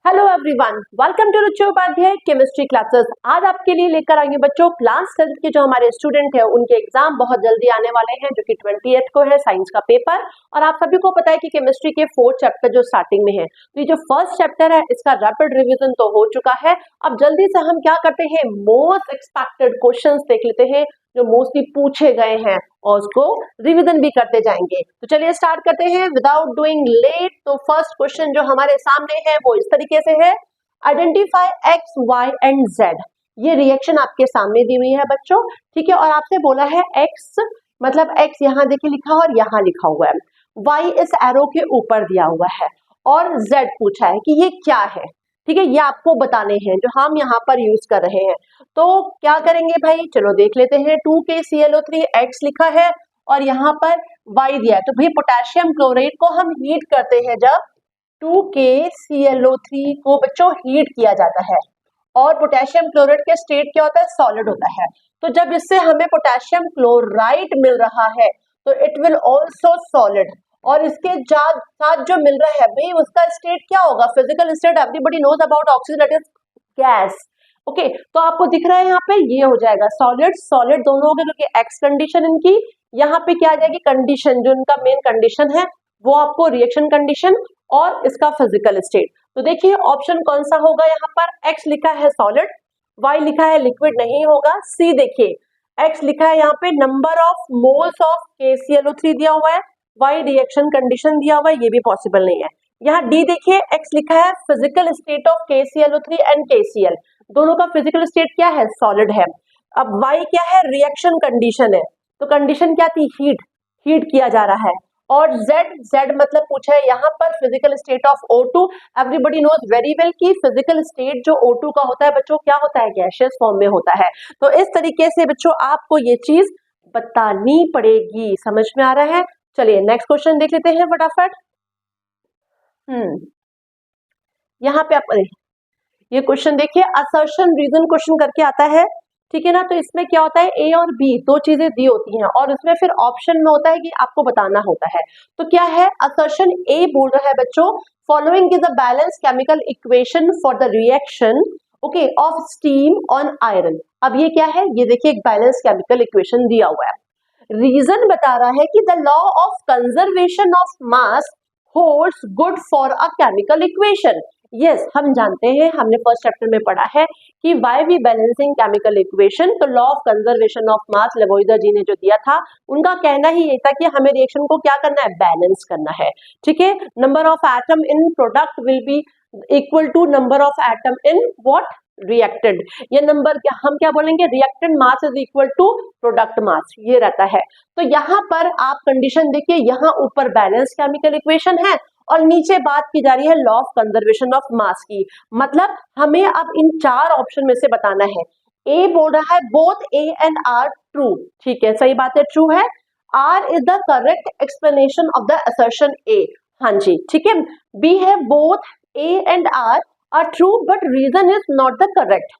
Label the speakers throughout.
Speaker 1: Hello everyone, welcome to Ruchi Upadhyay chemistry classes. आज आपके लिए लेकर आएंगे बच्चों क्लास 10 के जो हमारे स्टूडेंट हैं उनके एग्जाम बहुत जल्दी आने वाले हैं, जो कि 28 को है साइंस का पेपर। और आप सभी को पता है कि केमिस्ट्री के 4 चैप्टर जो स्टार्टिंग में है, तो ये जो फर्स्ट चैप्टर है इसका रैपिड रिवीजन तो हो चुका है। अब जल्दी से हम क्या करते हैं, मोस्ट एक्सपेक्टेड क्वेश्चंस देख लेते हैं जो मोस्टली पूछे गए हैं और उसको रिवीजन भी करते जाएंगे। तो चलिए स्टार्ट करते हैं विदाउट डूइंग लेट। तो फर्स्ट क्वेश्चन जो हमारे सामने है वो इस तरीके से है, identify X Y and Z. ये रिएक्शन आपके सामने दी हुई है बच्चों, ठीक है। और आपसे बोला है एक्स मतलब एक्स यहाँ देखिए लिखा और यहाँ लिखा हुआ है, वाई इस एरो के ऊपर दिया हुआ है और जेड पूछा है कि ये क्या है, ठीक है। ये आपको बताने हैं जो हम यहाँ पर यूज कर रहे हैं। तो क्या करेंगे भाई, चलो देख लेते हैं। 2KClO3 X लिखा है और यहाँ पर Y दिया है, तो भाई पोटेशियम क्लोराइड को हम हीट करते हैं। जब 2KClO3 को बच्चों हीट किया जाता है और पोटेशियम क्लोराइड के स्टेट क्या होता है, सॉलिड होता है। तो जब इससे हमें पोटेशियम क्लोराइड मिल रहा है तो इट विल ऑल्सो सॉलिड, और इसके साथ जो मिल रहा है भाई उसका स्टेट क्या होगा, physical state. Everybody knows about oxygen, that is gas. Okay, तो आपको दिख रहा है यहाँ पे ये हो जाएगा सॉलिड सॉलिड दोनों हो गए, क्योंकि एक्स कंडीशन इनकी यहाँ पे क्या आ जाएगी, कंडीशन जो इनका मेन कंडीशन है वो आपको रिएक्शन कंडीशन और इसका फिजिकल स्टेट। तो देखिए ऑप्शन कौन सा होगा, यहाँ पर एक्स लिखा है सॉलिड, वाई लिखा है लिक्विड नहीं होगा। सी देखिए एक्स लिखा है यहाँ पे number of moles of KClO3 दिया हुआ है, वाई रिएक्शन कंडीशन दिया हुआ है, ये भी पॉसिबल नहीं है। यहाँ डी देखिए एक्स लिखा है physical state of KClO3 and KCl, दोनों का फिजिकल स्टेट क्या है, सॉलिड है। अब वाई क्या है, रिएक्शन कंडीशन है, तो कंडीशन क्या थी, हीट किया जा रहा है। और जेड मतलब पूछा है यहाँ पर physical state of O2। Everybody knows very well कि फिजिकल स्टेट जो O2 का होता है बच्चों क्या होता है, गैसियस फॉर्म में होता है। तो इस तरीके से बच्चों आपको ये चीज बतानी पड़ेगी, समझ में आ रहा है। चलिए नेक्स्ट क्वेश्चन देख लेते हैं फटाफट। यहाँ पे आप ये क्वेश्चन देखिए, असर्शन रीजन क्वेश्चन करके आता है, ठीक है ना। तो इसमें क्या होता है, ए और बी दो चीजें दी होती हैं और उसमें फिर ऑप्शन में होता है कि आपको बताना होता है। तो क्या है, असर्शन ए बोल रहा है बच्चों, following is a balance chemical equation for the reaction okay of steam on iron. अब ये क्या है, ये देखिए एक बैलेंस केमिकल इक्वेशन दिया हुआ है। रीजन बता रहा है कि the law of conservation of mass holds good for a chemical equation. Yes, हम जानते हैं, हमने फर्स्ट चैप्टर में पढ़ा है कि why we balancing chemical equation. तो law of conservation of mass Lavoisier ji ने जो दिया था, उनका कहना ही ये था कि हमें रिएक्शन को क्या करना है, बैलेंस करना है, ठीक है। Number of atom in product will be equal to number of atom in what, reacted. ये नंबर क्या हम क्या बोलेंगे, reactant mass is equal to product mass, ये रहता है। तो यहाँ पर आप कंडीशन देखिए, यहाँ ऊपर बैलेंस केमिकल इक्वेशन है और नीचे बात की जा रही है लॉ ऑफ कंजर्वेशन ऑफ मास की। मतलब हमें अब इन चार ऑप्शन में से बताना है। ए बोल रहा है both A and R true, ठीक है, सही बात है, ट्रू है। R is the correct explanation of the assertion A, हाँ जी, ठीक है। बी है both A and R are true but reason is not the correct।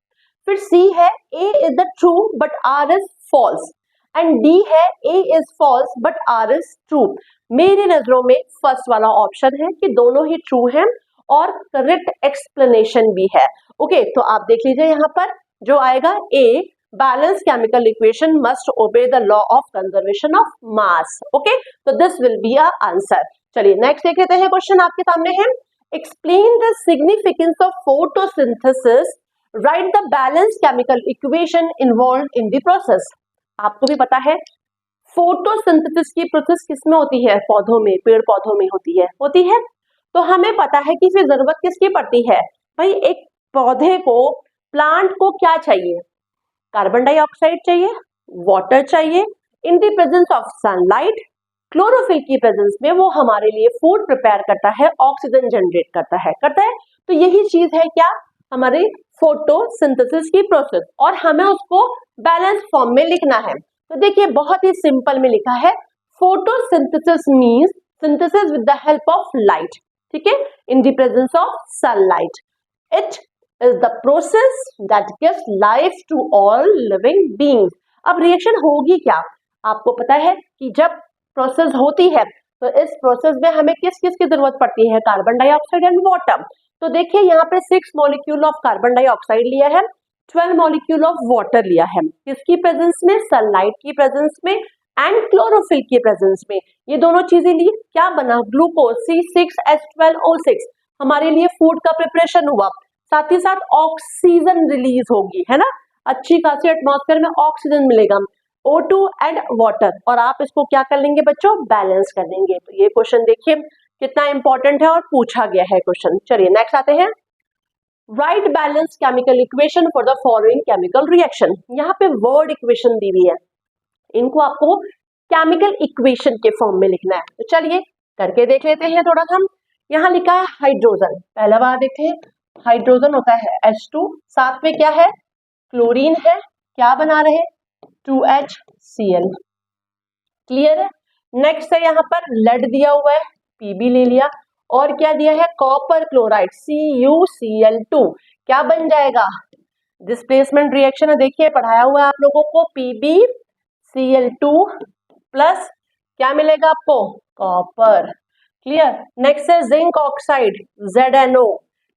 Speaker 1: फिर C है A is the true but R is false, and D है A is false but R is true। मेरी नजरों में first वाला option है कि दोनों ही ट्रू हैं और करेक्ट एक्सप्लेनेशन भी है। ओके, तो आप देख लीजिए यहाँ पर जो आएगा A, balance chemical equation must obey the law of conservation of mass. Okay, तो this will be a answer. चलिए नेक्स्ट देख लेते हैं, क्वेश्चन आपके सामने है, explain the significance of photosynthesis, write the balanced chemical equation involved in the process। आपको भी पता है फोटोसिंथेसिस की प्रोसेस किसमें होती है, पौधों में, पेड़ पौधों में होती है। तो हमें पता है कि फिर जरूरत किसकी पड़ती है भाई, एक पौधे को, प्लांट को क्या चाहिए, कार्बन डाइऑक्साइड चाहिए, वाटर चाहिए, इन the presence of sunlight, chlorophyll की प्रेजेंस में वो हमारे लिए फूड प्रिपेयर करता है, ऑक्सीजन जनरेट करता है। तो यही चीज है क्या, हमारे फोटोसिंथेसिस की प्रोसेस, और हमें उसको बैलेंस फॉर्म में लिखना है। तो देखिए बहुत ही सिंपल में लिखा है, photosynthesis means synthesis with the help of light, ठीक है, in the presence of sunlight. It is the process that gives life to all living beings. अब रिएक्शन होगी क्या, आपको पता है कि जब प्रोसेस होती है तो इस प्रोसेस में हमें किस किस की जरूरत पड़ती है, कार्बन डाइऑक्साइड एंड वाटर। तो देखिए यहाँ पे 6 मॉलिक्यूल ऑफ कार्बन डाइऑक्साइड लिया है, 12 मॉलिक्यूल ऑफ वाटर लिया है, किसकी प्रेजेंस में, सनलाइट की प्रेजेंस में एंड क्लोरोफिल की प्रेजेंस में, ये दोनों चीजें ली, क्या बना, ग्लूकोज C6H12O6, हमारे लिए फूड का प्रिपरेशन हुआ, साथ ही साथ ऑक्सीजन रिलीज होगी, है ना, अच्छी खासी एटमॉस्फेयर में ऑक्सीजन मिलेगा, O2 एंड वाटर, और आप इसको क्या कर लेंगे बच्चों, बैलेंस कर लेंगे। तो ये क्वेश्चन देखिए कितना इंपॉर्टेंट है और पूछा गया है क्वेश्चन। चलिए नेक्स्ट आते हैं, right balance chemical equation for the following chemical reaction. यहाँ पे वर्ड इक्वेशन दी हुई है, इनको आपको केमिकल इक्वेशन के फॉर्म में लिखना है। तो चलिए करके देख लेते हैं थोड़ा सा। यहाँ लिखा है हाइड्रोजन, पहला बार देखते हैं, हाइड्रोजन होता है H2, साथ में क्या है, क्लोरीन है, क्या बना रहे, 2HCl, क्लियर है। नेक्स्ट है यहाँ पर लेड दिया हुआ है, Pb ले लिया, और क्या दिया है, कॉपर क्लोराइड CuCl2, क्या बन जाएगा, डिस्प्लेसमेंट रिएक्शन है, देखिए पढ़ाया हुआ है आप लोगों को, PbCl2 प्लस क्या मिलेगा आपको, कॉपर, क्लियर। नेक्स्ट है जिंक ऑक्साइड ZNO,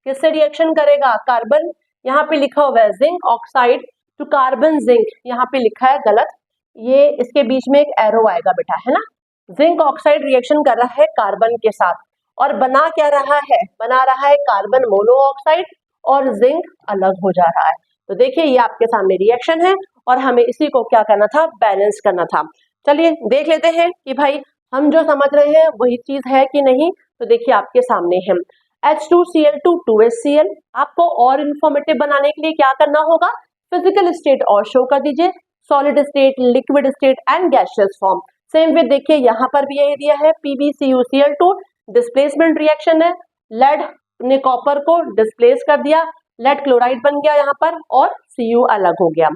Speaker 1: किससे रिएक्शन करेगा, कार्बन, यहाँ पे लिखा हुआ है zinc oxide to carbon zinc, यहाँ पे लिखा है गलत, ये इसके बीच में एक एरो आएगा बेटा, है ना, जिंक ऑक्साइड रिएक्शन कर रहा है कार्बन के साथ और बना क्या रहा है, बना रहा है कार्बन मोनोऑक्साइड और जिंक अलग हो जा रहा है। तो देखिए ये आपके सामने रिएक्शन है और हमें इसी को क्या करना था, बैलेंस करना था। चलिए देख लेते हैं कि भाई हम जो समझ रहे हैं वही चीज है कि नहीं। तो देखिए आपके सामने है H2Cl2 2HCl, आपको और इंफॉर्मेटिव बनाने के लिए क्या करना होगा, फिजिकल स्टेट और शो कर दीजिए, solid state, liquid state and gaseous form. Same way देखिए यहाँ पर भी यही दिया है, PbCuCl2 डिस्प्लेसमेंट रिएक्शन है, लेड ने कॉपर को डिस्प्लेस कर दिया, लेड क्लोराइड बन गया यहाँ पर और Cu अलग हो गया।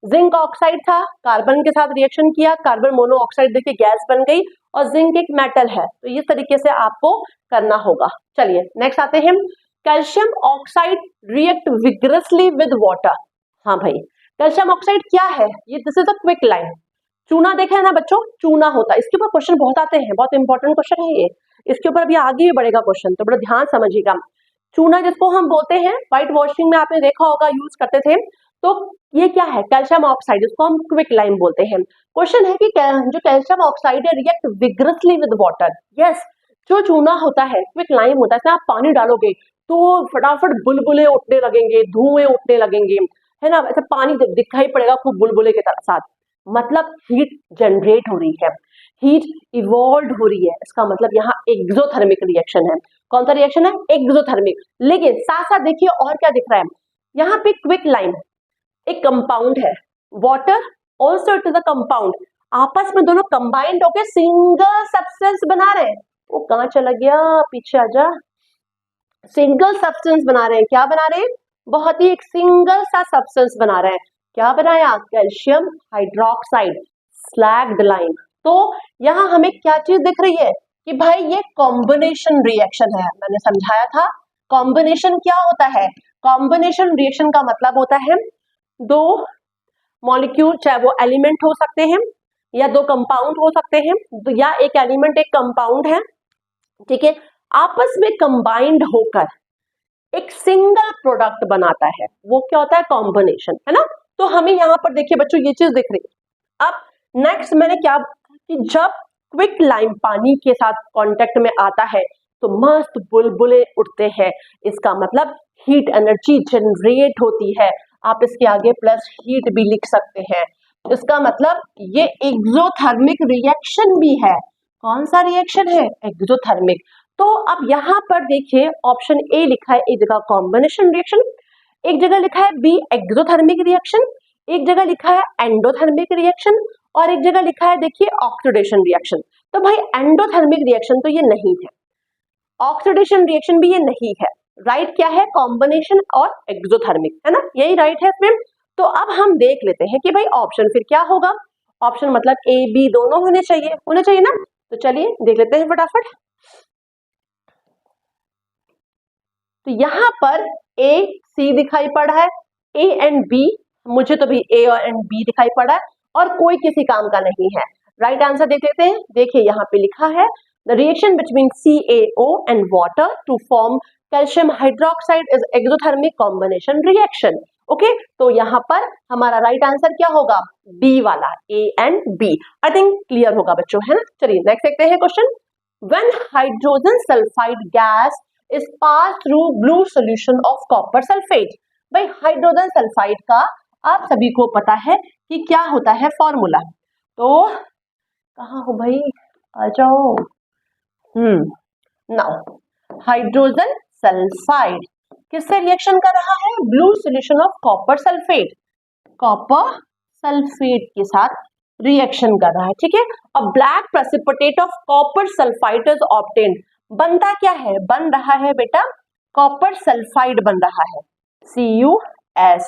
Speaker 1: जिंक ऑक्साइड था, कार्बन के साथ रिएक्शन किया, कार्बन मोनोऑक्साइड देखिए गैस बन गई और जिंक एक मेटल है, तो इस तरीके से आपको करना होगा। चलिए नेक्स्ट आते हैं, calcium oxide react vigorously with water. हाँ भाई कैल्शियम ऑक्साइड क्या है, ये this is a quick line, चूना देखा है ना बच्चों, चूना होता है, इसके ऊपर क्वेश्चन बहुत आते हैं, बहुत इंपॉर्टेंट क्वेश्चन है ये, इसके ऊपर अभी आगे भी बढ़ेगा क्वेश्चन, तो बड़ा ध्यान समझिएगा। चूना जिसको हम बोलते हैं, व्हाइट वॉशिंग में आपने देखा होगा यूज करते थे, तो ये क्या है, कैल्शियम ऑक्साइड, इसको हम क्विक लाइम बोलते हैं। क्वेश्चन है कि जो कैल्शियम ऑक्साइड है react vigorously with water, yes, जो चूना होता है क्विक लाइम होता है, आप पानी डालोगे तो फटाफट बुलबुले उठने लगेंगे, धुएं उठने लगेंगे, है ना, ऐसा पानी दिखाई पड़ेगा खूब बुलबुले के साथ, मतलब हीट जनरेट हो रही है, हीट इवॉल्व हो रही है, इसका मतलब यहाँ एक्सोथर्मिक रिएक्शन है। कौन सा रिएक्शन है, एक्सोथर्मिक। लेकिन साथ साथ देखिए और क्या दिख रहा है, यहाँ पे क्विक लाइम एक कंपाउंड है, water also it is a compound, आपस में दोनों कंबाइंड होकर सिंगल सब्सटेंस बना रहे हैं। वो कहाँ चला गया, पीछे आजा, सिंगल सब्सटेंस बना रहे हैं, क्या बना रहे हैं, बहुत ही एक सिंगल सा सब्सटेंस बना रहे हैं, क्या बनाया, कैल्शियम हाइड्रोक्साइड स्लैग्ड लाइम। तो यहाँ हमें क्या चीज दिख रही है कि भाई ये कॉम्बिनेशन रिएक्शन है, मैंने समझाया था कॉम्बिनेशन क्या होता है, कॉम्बिनेशन रिएक्शन का मतलब होता है दो मॉलिक्यूल, चाहे वो एलिमेंट हो सकते हैं या दो कंपाउंड हो सकते हैं, या एक एलिमेंट एक कंपाउंड है, ठीक है, आपस में कंबाइंड होकर एक सिंगल प्रोडक्ट बनाता है, वो क्या होता है, कॉम्बिनेशन, है ना। तो हमें यहाँ पर देखिए बच्चों ये चीज दिख रही है। अब नेक्स्ट मैंने क्या कि जब क्विक लाइम पानी के साथ कांटेक्ट में आता है तो मस्त बुलबुले उठते हैं, इसका मतलब हीट एनर्जी जनरेट होती है, आप इसके आगे प्लस हीट भी लिख सकते हैं, इसका मतलब ये एक्सोथर्मिक रिएक्शन भी है। कौन सा रिएक्शन है, एक्सोथर्मिक। तो अब यहाँ पर देखिए ऑप्शन ए लिखा है, एक जगह कॉम्बिनेशन रिएक्शन, एक जगह लिखा है बी एक्सोथर्मिक रिएक्शन, एक जगह लिखा है एंडोथर्मिक रिएक्शन और एक जगह लिखा है देखिए ऑक्सीडेशन रिएक्शन। तो भाई एंडोथर्मिक रिएक्शन तो ये नहीं है, ऑक्सीडेशन रिएक्शन भी ये नहीं है, राइट क्या है, कॉम्बिनेशन और एक्सोथर्मिक, है ना, यही राइट है इसमें। तो अब हम देख लेते हैं कि भाई ऑप्शन फिर क्या होगा, ऑप्शन मतलब ए बी दोनों होने चाहिए ना। तो चलिए देख लेते हैं फटाफट। तो यहाँ पर ए सी दिखाई पड़ रहा है, ए एंड बी, मुझे तो भी ए और एंड बी दिखाई पड़ा है और कोई किसी काम का नहीं है, राइट आंसर देख लेते हैं। देखिए यहाँ पे लिखा है the reaction between CaO and water to form calcium hydroxide is exothermic combination reaction. Okay, तो यहाँ पर हमारा राइट आंसर क्या होगा, बी वाला, A and B. I think clear होगा बच्चों, है ना। चलिए नेक्स्ट देखते हैं question. When hydrogen sulphide gas is pass through blue solution of copper sulphate. भाई हाइड्रोजन सल्फाइड का आप सभी को पता है कि क्या होता है फॉर्मूला, तो कहाँ हो भाई, आ जाओ। नाउ हाइड्रोजन सल्फाइड किससे रिएक्शन कर रहा है, blue solution of copper sulphate, copper sulphate के साथ रिएक्शन कर रहा है, ठीक है। अब black precipitate of copper sulphide is obtained, बनता क्या है, बन रहा है बेटा कॉपर सल्फाइड बन रहा है, CuS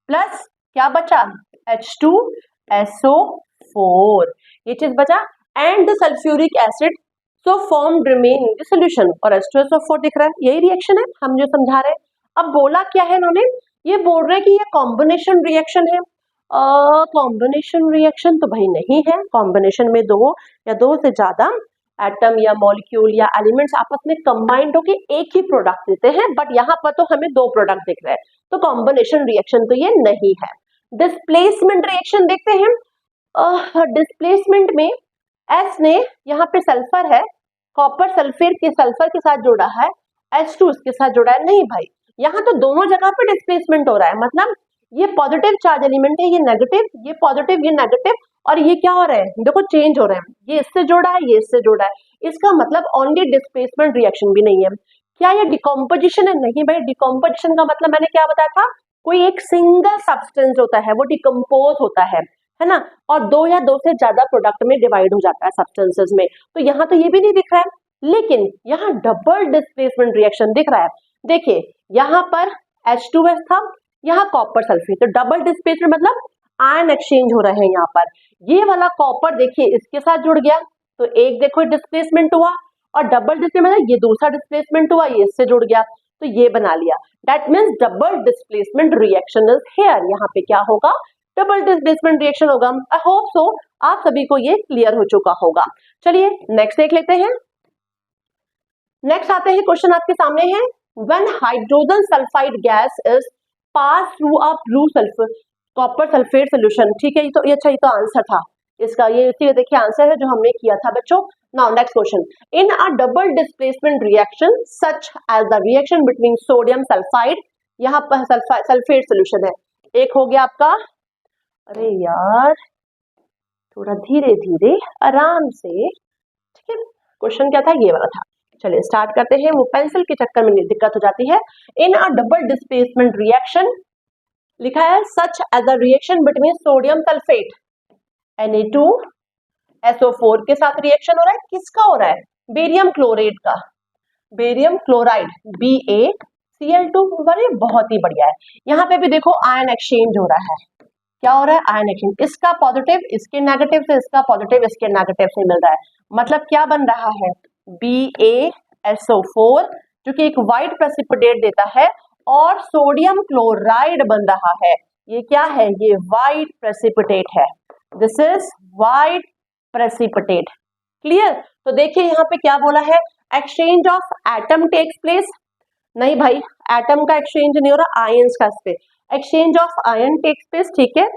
Speaker 1: प्लस क्या बचा, H2SO4, ये चीज बचा, and the sulphuric acid so formed remain in the solution, और H2SO4 दिख रहा है, यही रिएक्शन है हम जो समझा रहे हैं। अब बोला क्या है इन्होंने, ये बोल रहे हैं कि ये कॉम्बिनेशन रिएक्शन है। कॉम्बिनेशन रिएक्शन तो भाई नहीं है, कॉम्बिनेशन में दो या दो से ज्यादा एटम या मॉलिक्यूल या एलिमेंट्स आपस में कंबाइंड होकर एक ही प्रोडक्ट देते हैं, बट यहाँ पर तो हमें दो प्रोडक्ट दिख रहे हैं, तो कॉम्बिनेशन रिएक्शन तो ये नहीं है। डिस्प्लेसमेंट रिएक्शन देखते हैं। डिस्प्लेसमेंट में S ने यहाँ पे सल्फर है, कॉपर सल्फेट के सल्फर के साथ जोड़ा है, H2 इसके साथ जोड़ा है, नहीं भाई यहाँ तो दोनों जगह पे डिस्प्लेसमेंट हो रहा है, मतलब ये पॉजिटिव चार्ज एलिमेंट है, ये नेगेटिव, ये पॉजिटिव, ये नेगेटिव, और ये क्या हो रहा है, देखो चेंज हो रहे हैं, ये इससे जोड़ा है, ये इससे जोड़ा है, इसका मतलब ओनली डिस्प्लेसमेंट रिएक्शन भी नहीं है। क्या ये डिकम्पोजिशन है, नहीं भाई, डिकम्पोजिशन का मतलब मैंने क्या बताया था, कोई एक सिंगल सब्सटेंस होता है वो डिकम्पोज होता है ना, और दो या दो से ज्यादा प्रोडक्ट में डिवाइड हो जाता है सब्सटेंसेस में, तो यहाँ तो ये भी नहीं दिख रहा है, लेकिन यहाँ डबल डिस्प्लेसमेंट रिएक्शन दिख रहा है। देखिए यहाँ पर H2S था, यहाँ कॉपर सल्फेट, तो डबल डिस्प्लेसमेंट मतलब आयन एक्सचेंज हो रहे हैं यहाँ पर, ये वाला कॉपर देखिए इसके साथ जुड़ गया, तो एक देखो डिस्प्लेसमेंट हुआ, और डबल डिस्प्लेसमेंट ये दूसरा डिस्प्लेसमेंट हुआ, ये इससे जुड़ गया, तो ये बना लिया, that means double displacement reaction is here, यहाँ पे क्या होगा, डबल डिस्प्लेसमेंट रिएक्शन होगा। आई होप सो आप सभी को ये क्लियर हो चुका होगा। चलिए नेक्स्ट देख लेते हैं। नेक्स्ट आते हैं, क्वेश्चन आपके सामने है, when hydrogen sulphide gas is pass through a blue sulphur copper sulphate solution, ठीक है, ये तो अच्छा, ये तो आंसर था इसका, ये इसी देखिए आंसर है जो हमने किया था बच्चों। Now next question, in a double displacement reaction such as the reaction between sodium sulphide, यहाँ पर सल्फेट सोल्यूशन है, एक हो गया आपका, अरे यार थोड़ा धीरे धीरे आराम से, ठीक है, क्वेश्चन क्या था, ये वाला था। चलिए स्टार्ट करते हैं, वो पेंसिल के चक्कर में दिक्कत हो जाती है। In a double displacement reaction लिखा है such as a reaction between sodium sulphate Na2SO4 के साथ रिएक्शन हो रहा है, किसका हो रहा है, बेरियम क्लोराइड का, बेरियम क्लोराइड BaCl2, बड़े बहुत ही बढ़िया है। यहाँ पे भी देखो आयन एक्सचेंज हो रहा है, क्या हो रहा है, आयन एक्सचेंज, इसका पॉजिटिव इसके नेगेटिव से, इसका पॉजिटिव इसके नेगेटिव से मिल रहा है, मतलब क्या बन रहा है, BaSO4 जो कि एक व्हाइट प्रेसिपिटेट देता है, और सोडियम क्लोराइड बन रहा है, ये क्या है, ये व्हाइट प्रेसिपिटेट है, this is white precipitate, clear. तो देखिए यहाँ पे क्या बोला है, exchange of atom takes place, नहीं भाई एटम का एक्सचेंज नहीं हो रहा, आयंस का, इस पे exchange of ion takes place, ठीक है।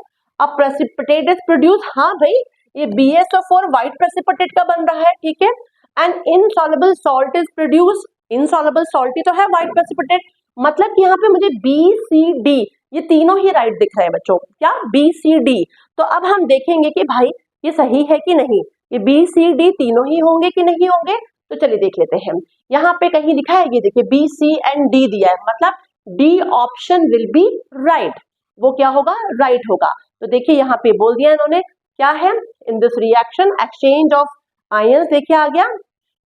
Speaker 1: अब प्रेसिपिटेट इज प्रोड्यूस, हाँ भाई ये BaSO4 व्हाइट प्रेसिपिटेट का बन रहा है, ठीक है, and insoluble salt is produce, insoluble salt ही तो है व्हाइट प्रेसिपिटेट, मतलब कि यहाँ पे मुझे BCD ये तीनों ही राइट दिख रहे हैं बच्चों, क्या BCD। तो अब हम देखेंगे कि भाई ये सही है कि नहीं, ये BCD तीनों ही होंगे कि नहीं होंगे, तो चलिए देख लेते हैं। यहाँ पे कहीं लिखा है, ये देखिए B, C and D दिया है, मतलब D option will be right, वो क्या होगा, राइट होगा। तो देखिए यहाँ पे बोल दिया इन्होंने, क्या है, in this reaction exchange of ions, देखिए आ गया,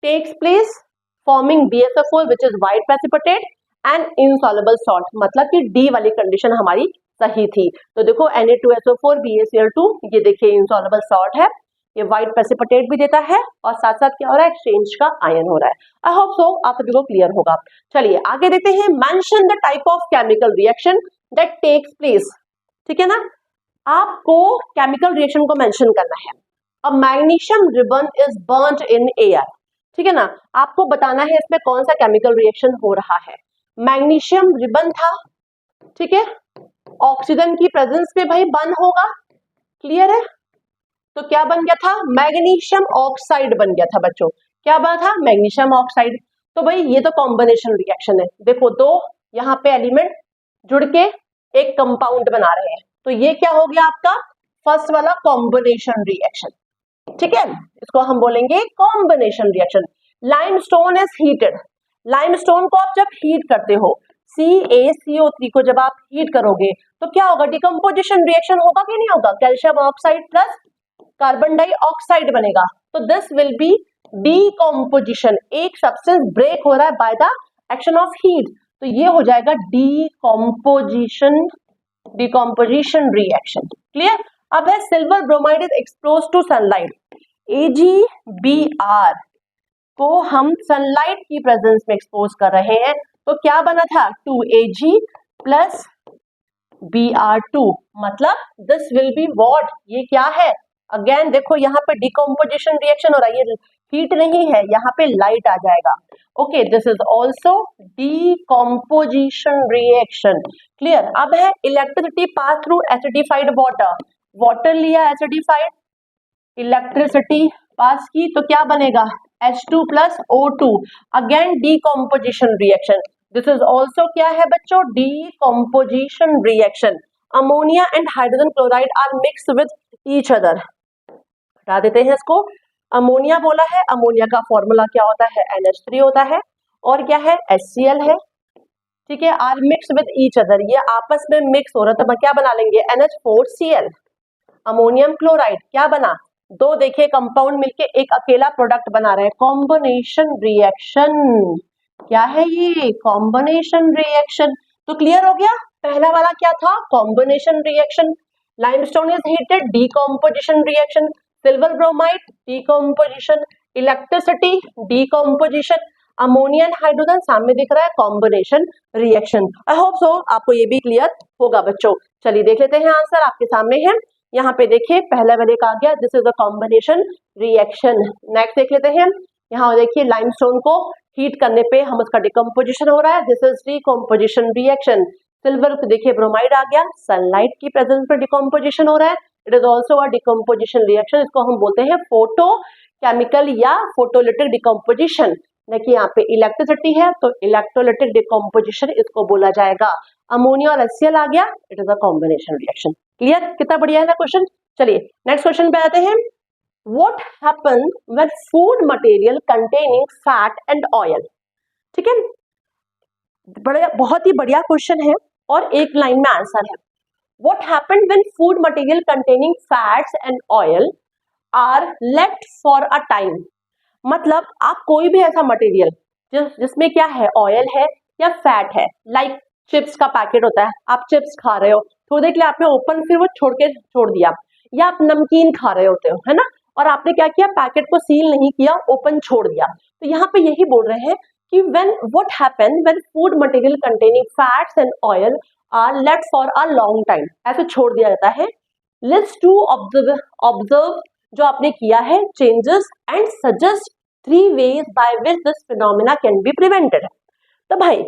Speaker 1: takes place forming BaSO4 which is white precipitate and insoluble salt, मतलब कि डी वाली कंडीशन हमारी सही थी। तो देखो Na2SO4 BaCl2, ये देखिए इनसॉल्युबल सॉल्ट है, ये व्हाइट प्रेसिपिटेट भी देता है, और साथ साथ क्या हो रहा है, एक्सचेंज का आयन हो रहा है। आई होप सो आप सभी को क्लियर होगा। चलिए आगे देखते हैं, mention the type of chemical reaction that takes place, ठीक है ना, आपको केमिकल रिएक्शन को मेंशन करना है। A magnesium ribbon is burned in air, ठीक है ना। आपको बताना है इसमें कौन सा केमिकल रिएक्शन हो रहा है। मैग्नीशियम रिबन था, ठीक है, ऑक्सीजन की प्रेजेंस में भाई बंद होगा, क्लियर है। तो क्या बन गया था, मैग्नीशियम ऑक्साइड बन गया था बच्चों। क्या बना था, मैग्नीशियम ऑक्साइड। तो भाई ये तो कॉम्बिनेशन रिएक्शन है, देखो दो यहाँ पे एलिमेंट जुड़ के एक कंपाउंड बना रहे हैं, तो ये क्या हो गया आपका फर्स्ट वाला कॉम्बिनेशन रिएक्शन, ठीक है, इसको हम बोलेंगे combination reaction. Limestone is heated, limestone को आप जब हीट करते हो, CaCO3 को जब आप हीट करोगे तो क्या होगा, डिकम्पोजिशन रिएक्शन होगा कि नहीं होगा, calcium oxide plus carbon dioxide बनेगा, तो दिस विल बी डीकॉम्पोजिशन, एक सब्सटेंस ब्रेक हो रहा है by the action of heat, तो ये हो जाएगा डीकॉम्पोजिशन, डीकॉम्पोजिशन रिएक्शन, क्लियर। अब है silver bromide is expose to sunlight, AgBr को हम सनलाइट की प्रेजेंस में एक्सपोज कर रहे हैं, तो क्या बना था 2Ag प्लस Br2, मतलब दिस विल बी व्हाट, ये क्या है, अगेन देखो यहाँ पे डिकम्पोजिशन रिएक्शन हो रहा है, ये हीट नहीं है, यहाँ पे लाइट आ जाएगा, okay, this is also decomposition reaction, clear. अब है electricity pass through acidified water, water लिया एसिडिफाइड, इलेक्ट्रिसिटी पास की, तो क्या बनेगा H2 plus O2, again decomposition reaction, this is also क्या है बच्चों, decomposition reaction. Ammonia and hydrogen chloride are mix with each other, हटा देते हैं इसको, अमोनिया बोला है, अमोनिया का फॉर्मूला क्या होता है, NH3 होता है, और क्या है HCl है, ठीक है, are mix with each other, ये आपस में मिक्स हो रहा है, तो क्या बना लेंगे NH4Cl, अमोनियम क्लोराइड क्या बना, दो देखिए कंपाउंड मिलके एक अकेला प्रोडक्ट बना रहे हैं, कॉम्बिनेशन रिएक्शन, क्या है ये, कॉम्बिनेशन रिएक्शन। तो क्लियर हो गया, पहला वाला क्या था, combination reaction, limestone is heated, decomposition reaction, silver bromide decomposition, electricity decomposition, ammonia and hydrogen सामने दिख रहा है कॉम्बिनेशन रिएक्शन। आई होप सो आपको ये भी क्लियर होगा बच्चों। चलिए देख लेते हैं आंसर, आपके सामने है, यहाँ पे देखिए पहला वाले का आ गया, this is a combination reaction. Next देख लेते हैं, यहाँ देखिए लाइमस्टोन को हीट करने पे हम उसका डिकम्पोजिशन हो रहा है, this is decomposition reaction. Silver को देखिए ब्रोमाइड आ गया, सनलाइट की प्रेजेंस पे डिकम्पोजिशन हो रहा है, it is also a decomposition reaction, इसको हम बोलते हैं फोटो केमिकल या फोटोलिटिक डिकम्पोजिशन। देखिए यहाँ पे इलेक्ट्रिसिटी है तो इलेक्ट्रोलिटिक डिकम्पोजिशन इसको बोला जाएगा। अमोनिया और HCl आ गया, it is a combination reaction. Clear, कितना बढ़िया है ना क्वेश्चन। चलिए नेक्स्ट क्वेश्चन पे आते हैं, what happen when food material containing fat and oil, ठीक है, बड़ा बहुत ही बढ़िया क्वेश्चन है और एक लाइन में आंसर है। What happened when food material containing fats and oil are left for a time? मतलब आप कोई भी ऐसा मटेरियल जिसमें क्या है, ऑयल है या फैट है, लाइक चिप्स का पैकेट होता है, आप चिप्स खा रहे हो, थोड़ी देर के लिए आपने ओपन फिर वो छोड़ दिया, या आप नमकीन खा रहे होते हो, है ना, और आपने क्या किया, पैकेट को सील नहीं किया, ओपन छोड़ दिया, तो यहाँ पे यही बोल रहे हैं कि what happened when food material containing fats and oil are left for a long time, ऐसे छोड़ दिया जाता है। Let's to observe जो आपने किया है changes and suggest 3 ways by which this phenomena can be prevented। तो भाई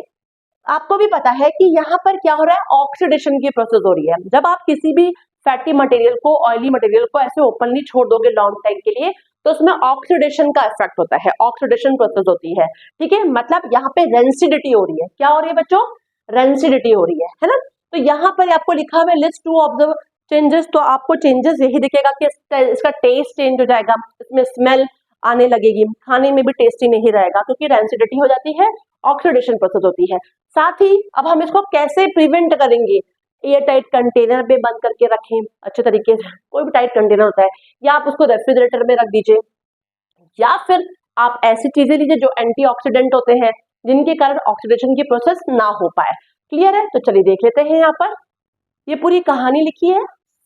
Speaker 1: आपको भी पता है कि यहाँ पर क्या हो रहा है, ऑक्सीडेशन की प्रोसेस हो रही है। जब आप किसी भी फैटी मटेरियल को, ऑयली मटेरियल को ऐसे ओपनली छोड़ दोगे लॉन्ग टाइम के लिए, तो उसमें ऑक्सीडेशन का इफेक्ट होता है, ऑक्सीडेशन प्रोसेस होती है, ठीक है, मतलब यहाँ पे रेंसिडिटी हो रही है, क्या हो रही है बच्चों, रेंसिडिटी हो रही है ना। तो यहाँ पर आपको लिखा हुआ है लिस्ट टू ऑब्जर्व चेंजेस, तो आपको चेंजेस यही दिखेगा कि इसका टेस्ट चेंज हो जाएगा, इसमें स्मेल आने लगेगी, खाने में भी टेस्टी नहीं रहेगा क्योंकि रेंसिडिटी हो जाती है, ऑक्सीडेशन प्रोसेस होती है। साथ ही अब हम इसको कैसे प्रिवेंट करेंगे, एयर टाइट कंटेनर में बंद करके रखें अच्छे तरीके से, कोई भी टाइट कंटेनर होता है, या आप उसको रेफ्रिजरेटर में रख दीजिए, या फिर आप ऐसी चीजें लीजिए जो एंटीऑक्सीडेंट होते हैं जिनके कारण ऑक्सीडेशन की प्रोसेस ना हो पाए। क्लियर है, तो चलिए देख लेते हैं, यहाँ पर ये पूरी कहानी लिखी है।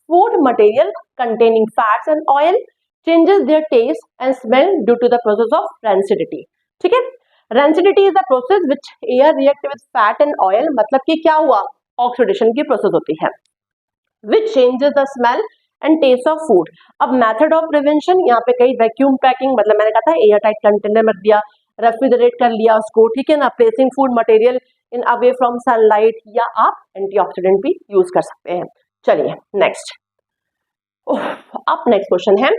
Speaker 1: Food material containing fats and oil changes their taste and smell due to the process of rancidity, ठीक है। Rancidity is the process which air react with fat and oil, मतलब कि क्या हुआ, ऑक्सीडेशन की प्रोसेस होती है, which changes the smell and taste of food. अब मेथड ऑफ प्रिवेंशन, यहाँ पे कई वैक्यूम पैकिंग, मतलब मैंने कहा था एयर टाइट कंटेनर में दिया, रेफ्रिजरेट कर लिया उसको, ठीक है ना, placing food material in away from sunlight, या आप एंटीऑक्सीडेंट भी यूज कर सकते हैं। चलिए नेक्स्ट, अब नेक्स्ट क्वेश्चन है,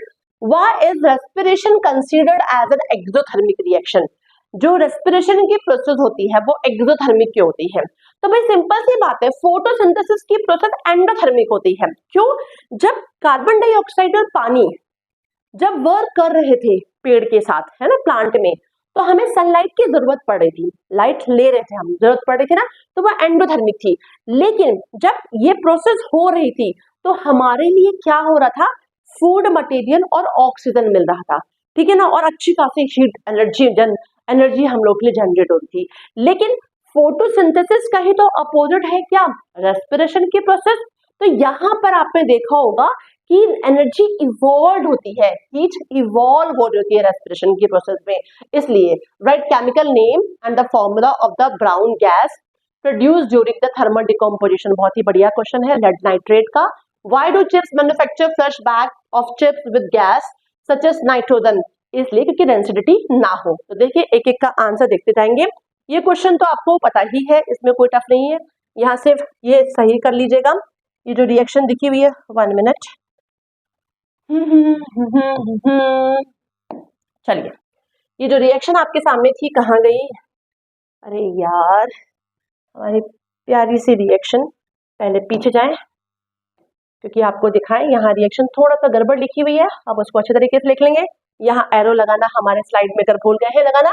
Speaker 1: why is respiration considered as an exothermic reaction? जो रेस्पिरेशन की प्रोसेस होती है वो एक्सोथर्मिक की होती है। तो भाई सिंपल सी बात है, फोटोसिंथेसिस की प्रोसेस एंडोथर्मिक होती है। क्यों? जब कार्बन डाइऑक्साइड और पानी जब वर्क कर रहे थे पेड़ के साथ, है ना, प्लांट में, तो हमें सनलाइट की जरूरत पड़ रही थी, लाइट ले रहे थे हम, जरूरत पड़ रही थी ना, तो वह एंडोथर्मिक थी। लेकिन जब ये प्रोसेस हो रही थी तो हमारे लिए क्या हो रहा था, फूड मटेरियल और ऑक्सीजन मिल रहा था, ठीक है ना, और अच्छी खासी हीट एनर्जी हम लोग के लिए जनरेट हो रही थी। लेकिन फोटोसिंथेसिस का ही तो अपोजिट है क्या, रेस्पिरेशन की प्रोसेस। तो यहाँ पर आपने देखा होगा कि एनर्जी इवॉल्व होती है, हीट इवॉल्व हो रही होती है रेस्पिरेशन की प्रोसेस में। इसलिए write chemical name and the formula of the brown gas produce during the thermal decomposition. बहुत ही बढ़िया क्वेश्चन है लेड नाइट्रेट का। Why do chips manufacture fresh bag of chips with gas such as nitrogen? इसलिए क्योंकि density ना हो। तो देखिए एक एक का आंसर देखते जाएंगे। ये क्वेश्चन तो आपको पता ही है, इसमें कोई टफ नहीं है, यहाँ सिर्फ ये सही कर लीजिएगा। ये जो रिएक्शन दिखी हुई है, 1 मिनट, चलिए ये जो रिएक्शन आपके सामने थी कहाँ गई? अरे यार, हमारी प्यारी सी रिएक्शन, पहले पीछे जाएं क्योंकि आपको दिखाएं, यहाँ रिएक्शन थोड़ा सा गड़बड़ लिखी हुई है, अब उसको अच्छे तरीके से लिख लेंगे। यहाँ एरो लगाना हमारे स्लाइड में कर भूल गए हैं लगाना,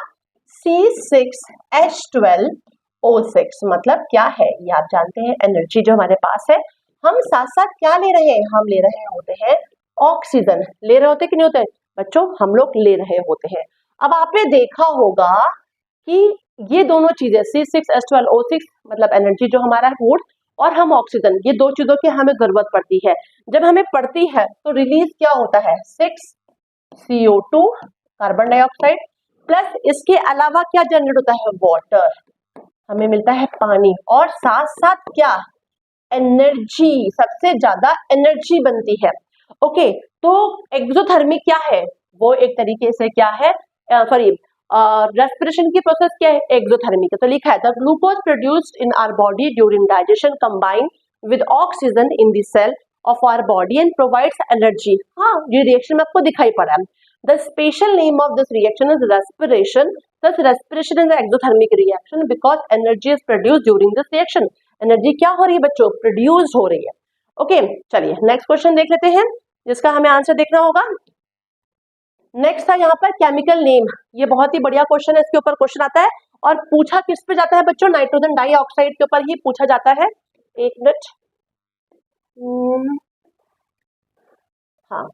Speaker 1: C6H12O6 मतलब क्या है ये आप जानते हैं, एनर्जी जो हमारे पास है। हम साथ साथ क्या ले रहे हैं, हम ले रहे होते हैं ऑक्सीजन। ले रहे होते कि नहीं होते बच्चों, हम लोग ले रहे होते हैं। अब आपने देखा होगा कि ये दोनों चीजें C6H12O6 मतलब एनर्जी जो हमारा फूड, और हम ऑक्सीजन, ये दो चीजों की हमें जरूरत पड़ती है। जब हमें पड़ती है तो रिलीज क्या होता है, 6CO2 कार्बन डाइऑक्साइड, प्लस इसके अलावा क्या जनरेट होता है, वाटर, हमें मिलता है पानी, और साथ साथ क्या, एनर्जी, सबसे ज्यादा एनर्जी बनती है। ओके, तो एक्सोथर्मिक क्या है, वो एक तरीके से क्या है, सॉरी रेस्पिरेशन की प्रोसेस क्या है, एक्सोथर्मिक है। तो लिखा है the glucose produced in our body during digestion combine with oxygen in the cell of our body and provides energy. हाँ, ये रिएक्शन में आपको दिखाई पड़ा है। The special name of this reaction is respiration. Thus respiration is an exothermic reaction because energy is produced during this reaction. Energy क्या हो रही है बच्चों, प्रोड्यूस हो रही है। ओके, चलिए नेक्स्ट क्वेश्चन देख लेते हैं जिसका हमें आंसर देखना होगा। नेक्स्ट था यहाँ पर केमिकल नेम, ये बहुत ही बढ़िया क्वेश्चन है, इसके ऊपर क्वेश्चन आता है और पूछा किस पे जाता है बच्चों, नाइट्रोजन डाइऑक्साइड के ऊपर ही पूछा जाता है। एक मिनट, हाँ,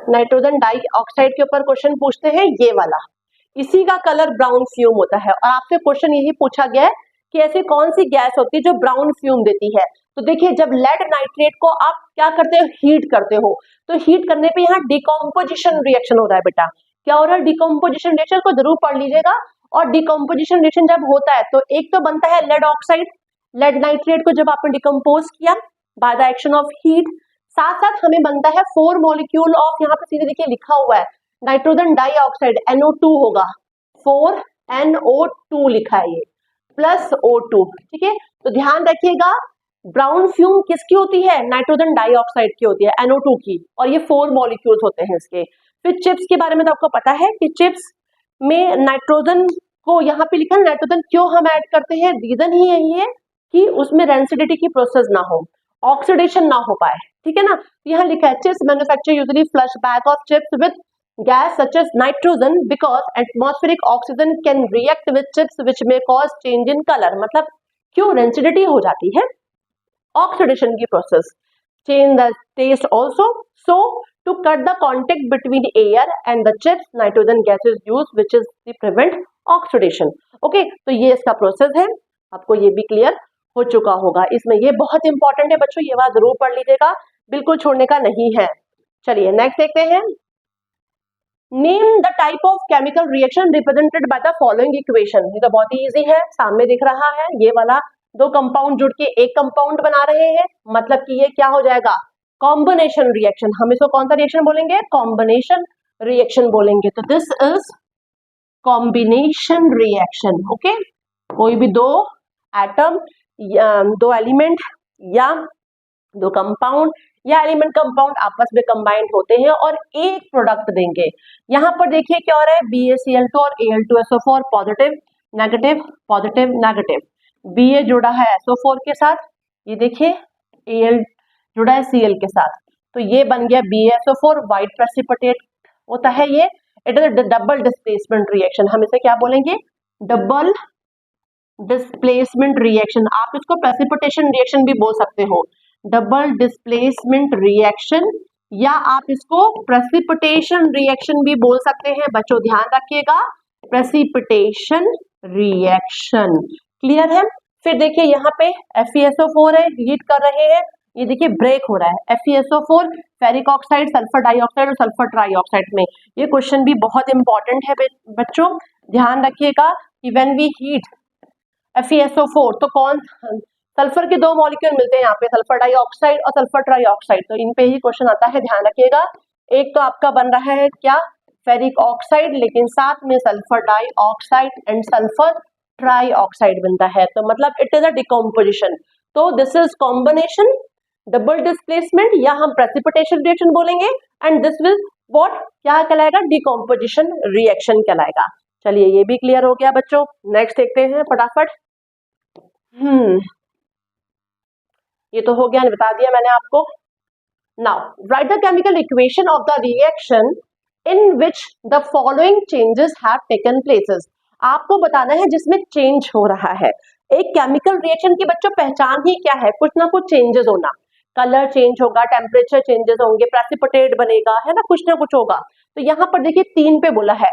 Speaker 1: नाइट्रोजन डाइऑक्साइड के ऊपर क्वेश्चन पूछते हैं, ये वाला, इसी का कलर ब्राउन फ्यूम होता है। और आपसे क्वेश्चन यही पूछा गया है कि ऐसी कौन सी गैस होती है जो ब्राउन फ्यूम देती है। तो देखिए जब लेड नाइट्रेट को आप क्या करते हो, हीट करते हो, तो हीट करने पे यहाँ डिकम्पोजिशन रिएक्शन हो रहा है बेटा। क्या हो रहा है, डिकम्पोजिशन रिएक्शन को जरूर पढ़ लीजिएगा। और डिकम्पोजिशन रिएक्शन जब होता है तो एक तो बनता है लेड ऑक्साइड, लेड नाइट्रेट को जब आपने डिकम्पोज किया by the action of heat, साथ साथ हमें बनता है 4 मॉलिक्यूल ऑफ, यहाँ पे सीधे देखिए लिखा हुआ है नाइट्रोजन डाइऑक्साइड, NO2 होगा, 4NO2 लिखा है ये, प्लस O2, ठीक है। तो ध्यान रखिएगा ब्राउन फ्यूम किसकी होती है, नाइट्रोजन डाइऑक्साइड की होती है, NO2 की, और ये 4 मॉलिक्यूल्स होते हैं इसके। फिर चिप्स के बारे में तो आपको पता है कि चिप्स में नाइट्रोजन को यहाँ पे लिखा है, नाइट्रोजन क्यों हम ऐड करते हैं, रीजन ही यही है कि उसमें रेंसिडिटी की प्रोसेस ना हो, ऑक्सीडेशन ना हो पाए, ठीक है ना। यहाँ लिखा है chips manufacture usually flush bag of chips with gas such as nitrogen because atmospheric oxygen can react with chips which may cause change in color। मतलब क्यों रेंसिडिटी हो जाती है, ऑक्सीडेशन की process, change the taste also, so to cut the contact between air and the chips nitrogen gas is used which is to prevent oxidation। Okay, तो ये इसका process है, आपको ये भी क्लियर हो चुका होगा। इसमें ये बहुत इंपॉर्टेंट है बच्चों, ये बात जरूर पढ़ लीजिएगा, बिल्कुल छोड़ने का नहीं है। चलिए नेक्स्ट देखते हैं, name the type of chemical reaction represented by the following equation. ये तो बहुत ही इजी है, सामने दिख रहा है, ये वाला दो कंपाउंड जुड़ के एक कंपाउंड बना रहे हैं, मतलब कि ये क्या हो जाएगा, कॉम्बिनेशन रिएक्शन, हम इसको कौन सा रिएक्शन बोलेंगे? कॉम्बिनेशन रिएक्शन बोलेंगे। तो this is combination reaction. Okay, कोई भी दो एटम, दो एलिमेंट या दो कंपाउंड या एलिमेंट कंपाउंड आपस में कंबाइंड होते हैं और एक प्रोडक्ट देंगे। यहाँ पर देखिए क्या हो रहा है, BaCl2 और Al2SO4 positive negative positive negative, Ba जुड़ा है SO4 के साथ, ये देखिए Al जुड़ा है Cl के साथ, तो ये बन गया BaSO4, व्हाइट प्रेसिपिटेट होता है ये। It is a double displacement reaction, हम इसे क्या बोलेंगे? Double displacement reaction. आप इसको प्रेसिपिटेशन रिएक्शन भी बोल सकते हो, डबल डिस्प्लेसमेंट रिएक्शन, या आप इसको प्रेसिपिटेशन रिएक्शन भी बोल सकते हैं। बच्चों ध्यान रखिएगा, प्रेसिपिटेशन रिएक्शन। क्लियर है? फिर देखिए यहाँ पे FeSO4 है, हीट कर रहे हैं, ये देखिए ब्रेक हो रहा है FeSO4 ferric oxide, sulphur dioxide और सल्फर ट्राइऑक्साइड में। ये क्वेश्चन भी बहुत इंपॉर्टेंट है बच्चों, ध्यान रखिएगा कि व्हेन वी हीट FeSO4 तो कौन, सल्फर के दो मॉलिक्यूल मिलते हैं यहाँ पे, सल्फर डाइऑक्साइड और सल्फर ट्राइऑक्साइड, तो इन पे ही क्वेश्चन आता है, ध्यान रखिएगा। एक तो आपका बन रहा है क्या? फेरिक ऑक्साइड, लेकिन साथ में sulphur dioxide and sulphur trioxide बनता है, तो मतलब इट इज अ डिकम्पोजिशन। तो this is combination double displacement, या हम प्रेसिपिटेशन रिएक्शन बोलेंगे, एंड दिस विल व्हाट, क्या कहलाएगा? डिकम्पोजिशन रिएक्शन कहलाएगा। चलिए ये भी क्लियर हो गया बच्चों। नेक्स्ट देखते हैं फटाफट। ये तो हो गया, बता दिया मैंने आपको। Now right the chemical equation of the reaction in which the following changes have taken places. आपको बताना है जिसमें चेंज हो रहा है। एक केमिकल रिएक्शन की बच्चों पहचान ही क्या है? कुछ ना कुछ चेंजेस होना, कलर चेंज होगा, टेम्परेचर चेंजेस होंगे, प्रेसिपिटेट बनेगा, है ना कुछ होगा। तो यहाँ पर देखिए 3 पे बोला है,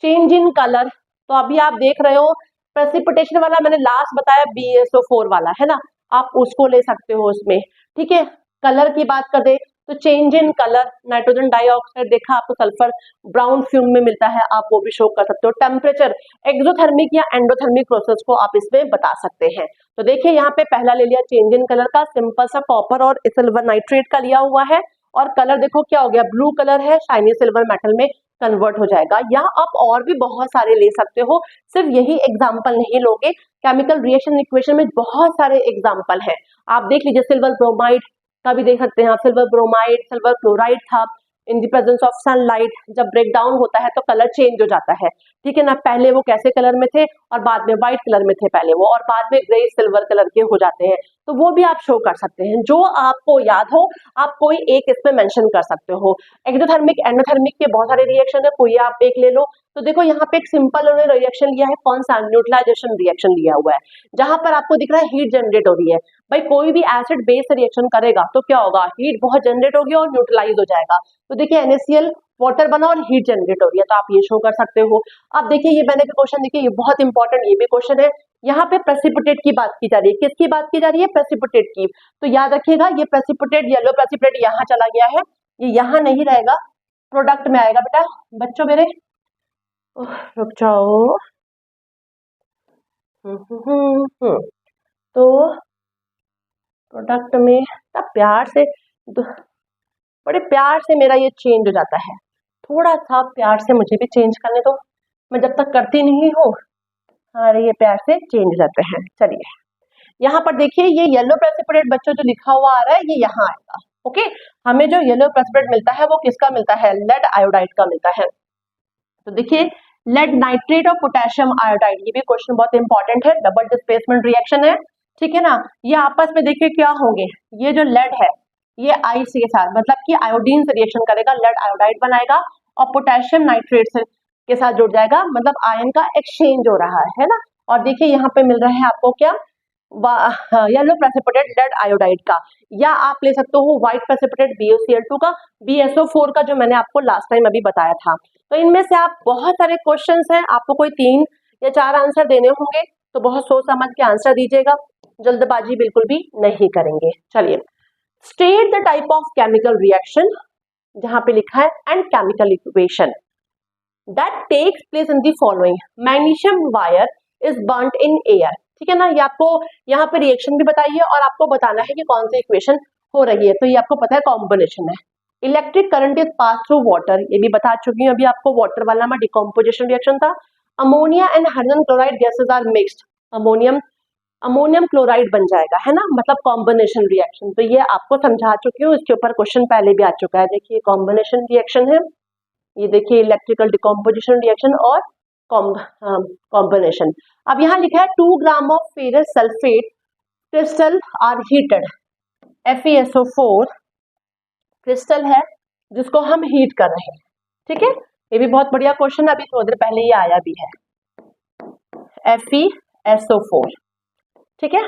Speaker 1: चेंज इन कलर, तो अभी आप देख रहे हो प्रेसिपिटेशन वाला मैंने लास्ट बताया BaSO4 वाला, है ना, आप उसको ले सकते हो उसमें। ठीक है, कलर की बात कर दे तो change in colour, nitrogen dioxide देखा आपको सल्फर ब्राउन फ्यूम में मिलता है, आप वो भी शो कर सकते हो। टेम्परेचर, एक्सोथर्मिक या एंडोथर्मिक प्रोसेस को आप इसमें बता सकते हैं। तो देखिए यहाँ पे पहला ले लिया चेंज इन कलर का, सिंपल सा कॉपर और सिल्वर नाइट्रेट का लिया हुआ है, और कलर देखो क्या हो गया, ब्लू कलर है, शाइनी सिल्वर मेटल में कन्वर्ट हो जाएगा। या आप और भी बहुत सारे ले सकते हो, सिर्फ यही एग्जाम्पल नहीं लोगे, केमिकल रिएक्शन इक्वेशन में बहुत सारे एग्जाम्पल है। आप देख लीजिए सिल्वर ब्रोमाइड का भी देख सकते हैं आप, सिल्वर ब्रोमाइड, सिल्वर क्लोराइड था, इन द प्रेजेंस ऑफ सनलाइट जब ब्रेक डाउन होता है तो कलर चेंज हो जाता है। ठीक है ना, पहले वो कैसे कलर में थे और बाद में व्हाइट कलर में थे पहले वो, और बाद में ग्रे सिल्वर कलर के हो जाते हैं, तो वो भी आप शो कर सकते हैं। जो आपको याद हो आप कोई एक इसमें मेंशन कर सकते हो। एक्सोथर्मिक एंडोथर्मिक के बहुत सारे रिएक्शन है, कोई आप एक ले लो। तो देखो यहाँ पे एक सिंपल उन्होंने रिएक्शन लिया है, कौन सा? न्यूट्रलाइजेशन रिएक्शन लिया हुआ है, जहां पर आपको दिख रहा है हीट जनरेट हो रही है। भाई कोई भी एसिड बेस रिएक्शन करेगा तो क्या होगा, हीट बहुत जनरेट होगी और न्यूट्रलाइज हो जाएगा। तो देखिए NaCl वाटर बना और हीट जनरेट हो रही है, तो आप ये शो कर सकते हो। अब देखिए ये मैंने क्वेश्चन देखिए, ये बहुत इंपॉर्टेंट ये भी क्वेश्चन है। यहाँ पे प्रेसिपिटेट की बात की जा रही है, किसकी बात की जा रही है? प्रेसिपिटेट की। तो याद रखिएगा ये प्रेसिपिटेट, येलो प्रेसिपिटेट यहाँ चला गया है, ये यहाँ नहीं रहेगा, प्रोडक्ट में आएगा बेटा। बच्चों मेरे रुक जाओ, तो प्रोडक्ट में तब प्यार से, बड़े प्यार से मेरा ये चेंज हो जाता है, थोड़ा सा प्यार से मुझे भी चेंज करने दो, मैं जब तक करती नहीं हूँ। अरे ये प्यार से चेंज हो जाते हैं। चलिए यहाँ पर देखिए ये येलो प्रेसिपिटेट बच्चों जो लिखा हुआ आ रहा है ये यहाँ आएगा। ओके, हमें जो येलो प्रेसिपिटेट मिलता है वो किसका मिलता है? लेड आयोडाइड का मिलता है। तो देखिए लेड नाइट्रेट और पोटेशियम आयोडाइड, ये भी क्वेश्चन बहुत इंपॉर्टेंट है, डबल डिस्प्लेसमेंट रिएक्शन है। ठीक है ना, ये आपस में देखिए क्या होंगे, ये जो लेड है ये आइस के साथ मतलब कि आयोडीन से रिएक्शन करेगा, लेड आयोडाइड बनाएगा, और पोटेशियम नाइट्रेट के साथ जुड़ जाएगा, मतलब आयन का एक्सचेंज हो रहा है ना। और देखिए यहाँ पे मिल रहा है आपको क्या, येलो प्रेसिपिटेट लेड आयोडाइड का, या आप ले सकते हो व्हाइट प्रेसिपिटेट BaCl2 का, BaSO4 का जो मैंने आपको लास्ट टाइम अभी बताया था। तो इनमें से आप बहुत सारे क्वेश्चंस हैं, आपको कोई 3 या 4 आंसर देने होंगे, तो बहुत सोच समझ के आंसर दीजिएगा, जल्दबाजी बिल्कुल भी नहीं करेंगे। चलिए state the type of chemical reaction, जहां पे लिखा है and chemical equation that takes place in the following, magnesium wire is burnt in air. ठीक है ना, ये आपको यहाँ पे रिएक्शन भी बताइए और आपको बताना है कि कौन सी इक्वेशन हो रही है, तो ये आपको पता है कॉम्बिनेशन है। Electric current is pass through water, ये भी बता चुकी हूँ अभी आपको, वाटर वाला में डिकम्पोजिशन रिएक्शन था। Ammonia and hydrogen chloride gases are mixed, ammonium chloride बन जाएगा, है ना, मतलब कॉम्बिनेशन रिएक्शन। तो ये आपको समझा चुकी हूँ, इसके ऊपर क्वेश्चन पहले भी आ चुका है। देखिए कॉम्बिनेशन रिएक्शन है, ये देखिए इलेक्ट्रिकल डिकम्पोजिशन रिएक्शन और कॉम्बिनेशन। अब यहाँ लिखा है 2 gram of ferrous sulphate crystal are heated, FeSO4 crystal है जिसको हम हीट कर रहे हैं, ठीक है। ये भी बहुत बढ़िया क्वेश्चन, अभी थोड़ी देर पहले ये आया भी है, FeSO4, ठीक है।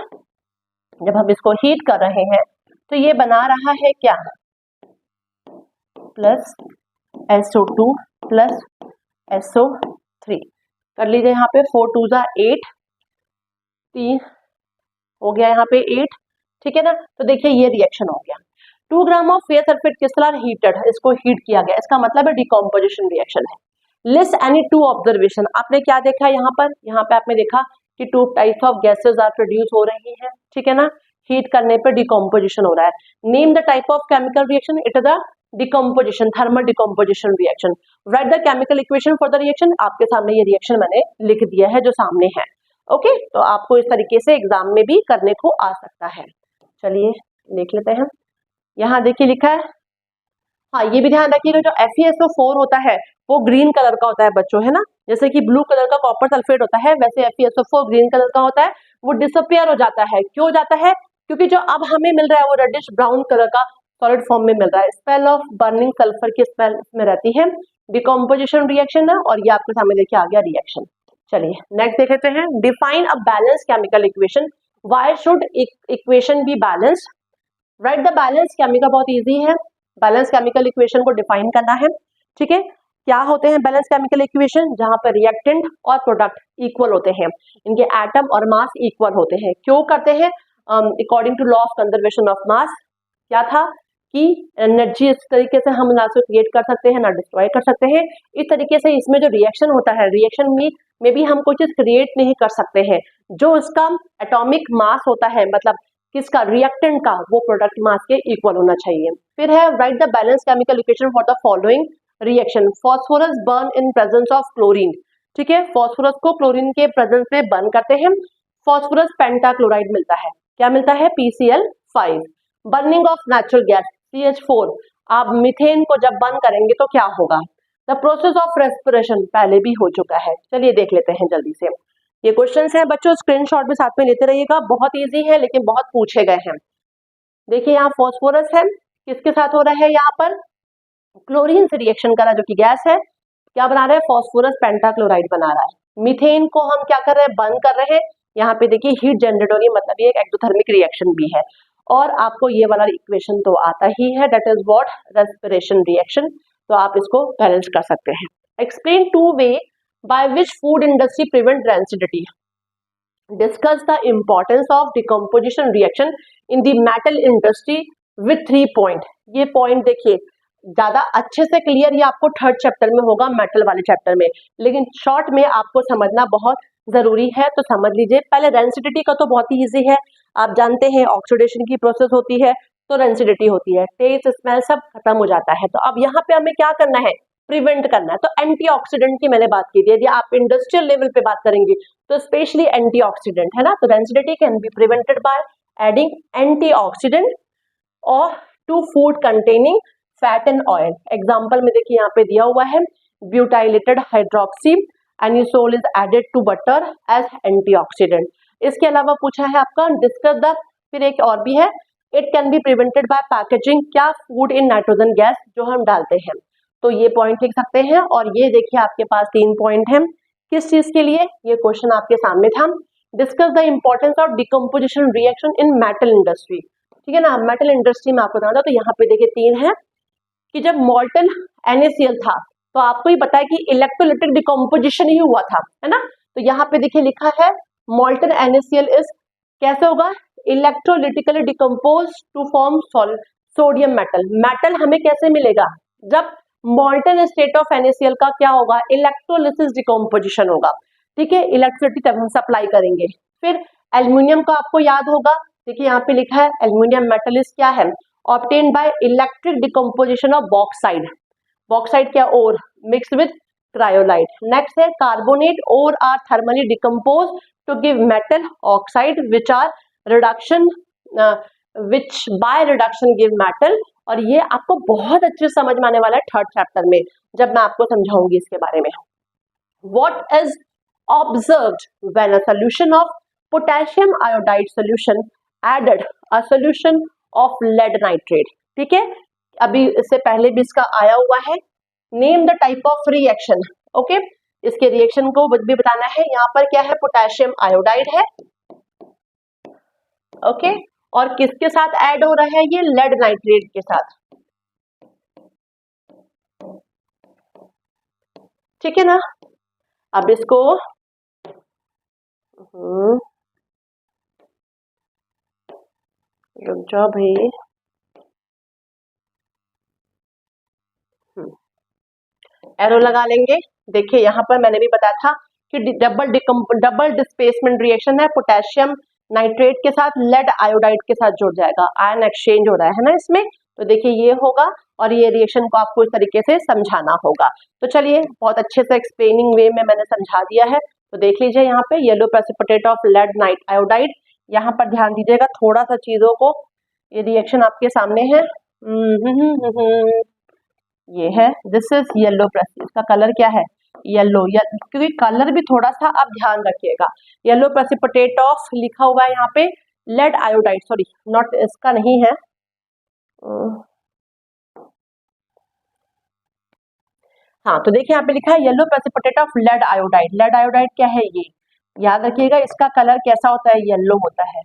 Speaker 1: जब हम इसको हीट कर रहे हैं तो ये बना रहा है क्या, प्लस SO2 प्लस SO3, कर लीजिए यहाँ पे 4 2 जा 8, 3 हो गया यहाँ पे 8, ठीक है ना। तो देखिए ये रिएक्शन हो गया, 2 gram of fair sulphate crystal are heated, इसको हीट किया गया, इसका मतलब है डिकम्पोजिशन रिएक्शन है। लिस्ट एनी 2 ऑब्जर्वेशन, आपने क्या देखा यहाँ पे आपने देखा कि 2 types of gases are produce हो रही है, ठीक है ना, हीट करने पर डिकम्पोजिशन हो रहा है। Name the type of chemical reaction, it is the decomposition, thermal decomposition reaction. Right the chemical equation for the reaction, आपके सामने ये रिएक्शन मैंने लिख दिया है जो सामने है, ओके। तो आपको इस तरीके से एग्जाम में भी करने को आ सकता है। चलिए देख लेते हैं, यहाँ देखिए लिखा है, हाँ ये भी ध्यान रखिएगा जो FeSO4 होता है वो ग्रीन कलर का होता है बच्चों, है ना, जैसे कि ब्लू कलर का कॉपर सल्फेट होता है, वैसे FeSO4 ग्रीन कलर का होता है, वो डिसअपियर हो जाता है। क्यों जाता है, क्योंकि जो अब हमें मिल रहा है वो रेडिश ब्राउन कलर का सॉलिड फॉर्म में मिल रहा है। स्मेल ऑफ बर्निंग सल्फर की स्मेल में रहती है, डिकम्पोजिशन रिएक्शन है, और ये आपके सामने देखिए आ गया रिएक्शन। चलिए नेक्स्ट देख लेते हैं, define a balance chemical equation, why should equation be balanced. Right the balance chemical, बहुत इजी है, बैलेंस केमिकल इक्वेशन को डिफाइन करना है, ठीक है। क्या होते हैं बैलेंस केमिकल इक्वेशन, जहां पर रिएक्टेंट और प्रोडक्ट इक्वल होते हैं, इनके एटम और मास इक्वल होते हैं। क्यों करते हैं, according to law of conservation of mass, क्या था कि एनर्जी इस तरीके से हम ना तो क्रिएट कर सकते हैं ना डिस्ट्रॉय कर सकते हैं। इस तरीके से इसमें जो रिएक्शन होता है, रिएक्शन में भी हम कोई चीज क्रिएट नहीं कर सकते हैं, जो इसका एटॉमिक मास होता है, मतलब किसका, रिएक्टेंट का, वो प्रोडक्ट मास के इक्वल होना चाहिए। फिर है right the balance chemical equation for the following reaction, phosphorus burn in presence of chlorine, ठीक है, फॉस्फोरस को क्लोरीन के प्रेजेंस में बर्न करते हैं, फॉस्फोरस पेंटाक्लोराइड मिलता है, क्या मिलता है, PCl5। Burning of natural gas CH4, आप मीथेन को जब बर्न करेंगे तो क्या होगा, द प्रोसेस ऑफ रेस्पिरेशन, पहले भी हो चुका है। चलिए देख लेते हैं जल्दी से, ये क्वेश्चंस हैं बच्चों, स्क्रीनशॉट भी साथ में लेते रहिएगा, बहुत इजी है लेकिन बहुत पूछे गए हैं। देखिए यहाँ फॉस्फोरस है, किसके साथ हो रहा है, यहाँ पर क्लोरीन से रिएक्शन कर रहा है, जो कि गैस है, क्या बना रहा है, फॉस्फोरस पेंटाक्लोराइड बना रहा है। मीथेन को हम क्या कर रहे हैं, बर्न कर रहे हैं, यहाँ पे देखिए हीट जनरेट हो रही है, मतलब ये एक एक्सोथर्मिक रिएक्शन भी है। और आपको ये वाला इक्वेशन तो आता ही है, that is what, respiration reaction, तो आप इसको बैलेंस कर सकते हैं। Explain 2 way by which food industry prevent rancidity, discuss the importance of decomposition reaction in the metal industry with 3 point। ये पॉइंट देखिए ज्यादा अच्छे से क्लियर ये आपको थर्ड चैप्टर में होगा, मेटल वाले चैप्टर में, लेकिन शॉर्ट में आपको समझना बहुत जरूरी है, तो समझ लीजिए। पहले रेंसिडिटी का तो बहुत ही इजी है, आप जानते हैं ऑक्सीडेशन की प्रोसेस होती है तो रेंसिडिटी होती है, टेस्ट स्मेल सब खत्म हो जाता है। तो अब यहाँ पे हमें क्या करना है, प्रिवेंट करना है, तो एंटीऑक्सीडेंट की मैंने बात की थी। यदि आप इंडस्ट्रियल लेवल पे बात करेंगे तो स्पेशली एंटीऑक्सीडेंट, है ना, तो rancidity can be prevented by adding antioxidant और to food containing fat and oil. Example में देखिए यहाँ पे दिया हुआ है, butylated hydroxy anisole is added to butter as antioxidant. इसके अलावा पूछा है आपका डिस्कस द, फिर एक और भी है, it can be prevented bye packaging, क्या, फूड इन नाइट्रोजन गैस जो हम डालते हैं, तो ये पॉइंट लिख सकते हैं। और ये देखिए आपके पास 3 पॉइंट हैं, किस चीज के लिए, ये क्वेश्चन आपके सामने था, discuss the importance of decomposition reaction in metal industry, ठीक है ना, मेटल इंडस्ट्री में आपको बताना था। तो यहाँ पे देखिए 3 है कि जब मॉल्टन NaCl था तो आपको ही पता है कि इलेक्ट्रोलिटिक डिकम्पोजिशन ही हुआ था, है ना, तो यहाँ पे देखिए लिखा है मॉल्टन NaCl इज, कैसे होगा, electrolytically decompose to form sodium metal. Metal हमें कैसे मिलेगा, जब मॉल्टन स्टेट ऑफ NaCl का क्या होगा, इलेक्ट्रोलिसिस डिकम्पोजिशन होगा, ठीक है, इलेक्ट्रिसिटी तब हम सप्लाई करेंगे। फिर एल्यूमिनियम का आपको याद होगा, देखिए यहाँ पे लिखा है एल्यूमिनियम मेटल इज क्या है, obtained by electric decomposition of bauxite, bauxite क्या ore mix with cryolite. Next है carbonate ore are thermally decompose to give metal oxide which are reduction which by reduction give metal. और ये आपको बहुत अच्छे समझ में आने वाला है थर्ड चैप्टर में जब मैं आपको समझाऊंगी इसके बारे में। What is observed when a solution of potassium iodide solution added a solution of lead nitrate। ठीक है, अभी इससे पहले भी इसका आया हुआ है। Name the type of reaction. Okay, इसके रिएक्शन को भी बताना है। यहाँ पर क्या है, पोटेशियम आयोडाइड है। ओके, और किसके साथ ऐड हो रहा है, ये लेड नाइट्रेट के साथ। ठीक है ना, अब इसको रुक जाओ भाई, एरो लगा लेंगे। देखिए यहाँ पर मैंने भी बताया था कि डबल डिस्प्लेसमेंट रिएक्शन है, पोटेशियम नाइट्रेट के साथ लेड आयोडाइड के साथ जुड़ जाएगा, आयन एक्सचेंज हो रहा है ना इसमें। तो देखिए ये होगा और ये रिएक्शन को आपको इस तरीके से समझाना होगा। तो चलिए, बहुत अच्छे से एक्सप्लेनिंग वे में मैंने समझा दिया है। तो देख लीजिए यहाँ पे yellow precipitate of lead nit iodide, यहाँ पर ध्यान दीजिएगा थोड़ा सा चीजों को। ये रिएक्शन आपके सामने है, ये है, दिस इज येलो प्रेसिपिटेट। इसका कलर क्या है, येलो, क्योंकि कलर भी थोड़ा सा आप ध्यान रखिएगा। येलो प्रेसिपिटेट ऑफ लिखा हुआ है यहाँ पे लेड आयोडाइड, सॉरी नॉट, इसका नहीं है। हाँ, तो देखिए यहाँ पे लिखा है yellow precipitate of lead iodide. Lead iodide क्या है, ये याद रखिएगा, इसका कलर कैसा होता है, येलो होता है।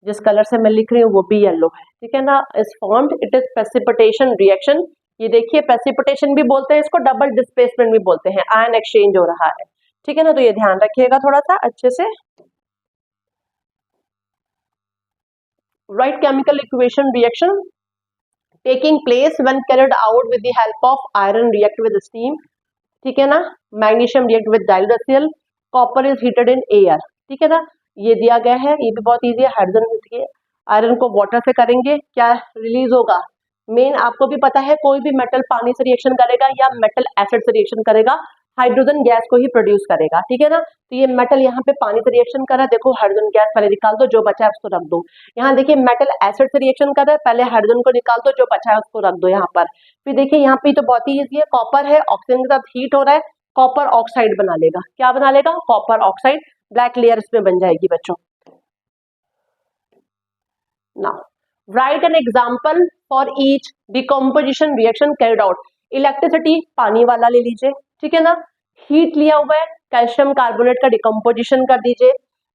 Speaker 1: जिस कलर से मैं लिख रही हूँ वो भी येलो है। ठीक है ना, is formed, it is precipitation reaction. ये देखिए प्रेसिपिटेशन भी बोलते हैं इसको, डबल डिस्प्लेसमेंट भी बोलते हैं, आयन एक्सचेंज हो रहा है। ठीक है ना, तो ये ध्यान रखिएगा थोड़ा सा अच्छे से। Right chemical equation reaction taking place when carried out with the help of iron react with steam। ठीक है ना, मैग्नीशियम रिएक्ट विद डाइल्यूरासिल, copper is heated in air. ठीक है ना, ये दिया गया है, ये भी बहुत इजी है। हाइड्रोजन आयरन को वाटर से करेंगे, क्या रिलीज होगा, मेन आपको भी पता है, कोई भी मेटल पानी से रिएक्शन करेगा या मेटल एसिड से रिएक्शन करेगा, हाइड्रोजन गैस को ही प्रोड्यूस करेगा। ठीक है ना, तो ये मेटल यहाँ पे पानी से रिएक्शन कर रहा है, देखो हाइड्रोजन गैस पहले निकाल दो, जो बचा है उसको रख दो। यहाँ देखिए मेटल एसिड से रिएक्शन कर रहा है, पहले हाइड्रोजन को निकाल दो, जो बचा है उसको रख दो यहाँ पर। फिर देखिए यहाँ पे तो बहुत ही ईजी है, कॉपर है, ऑक्सीजन के साथ हीट हो रहा है, कॉपर ऑक्साइड बना लेगा। क्या बना लेगा, कॉपर ऑक्साइड, ब्लैक लेयर इसमें बन जाएगी बच्चों। Now right an example for each decomposition reaction carried out. Electricity पानी वाला ले लीजिए, ठीक है ना, हीट लिया हुआ है, कैल्शियम कार्बोनेट का डिकम्पोजिशन कर दीजिए,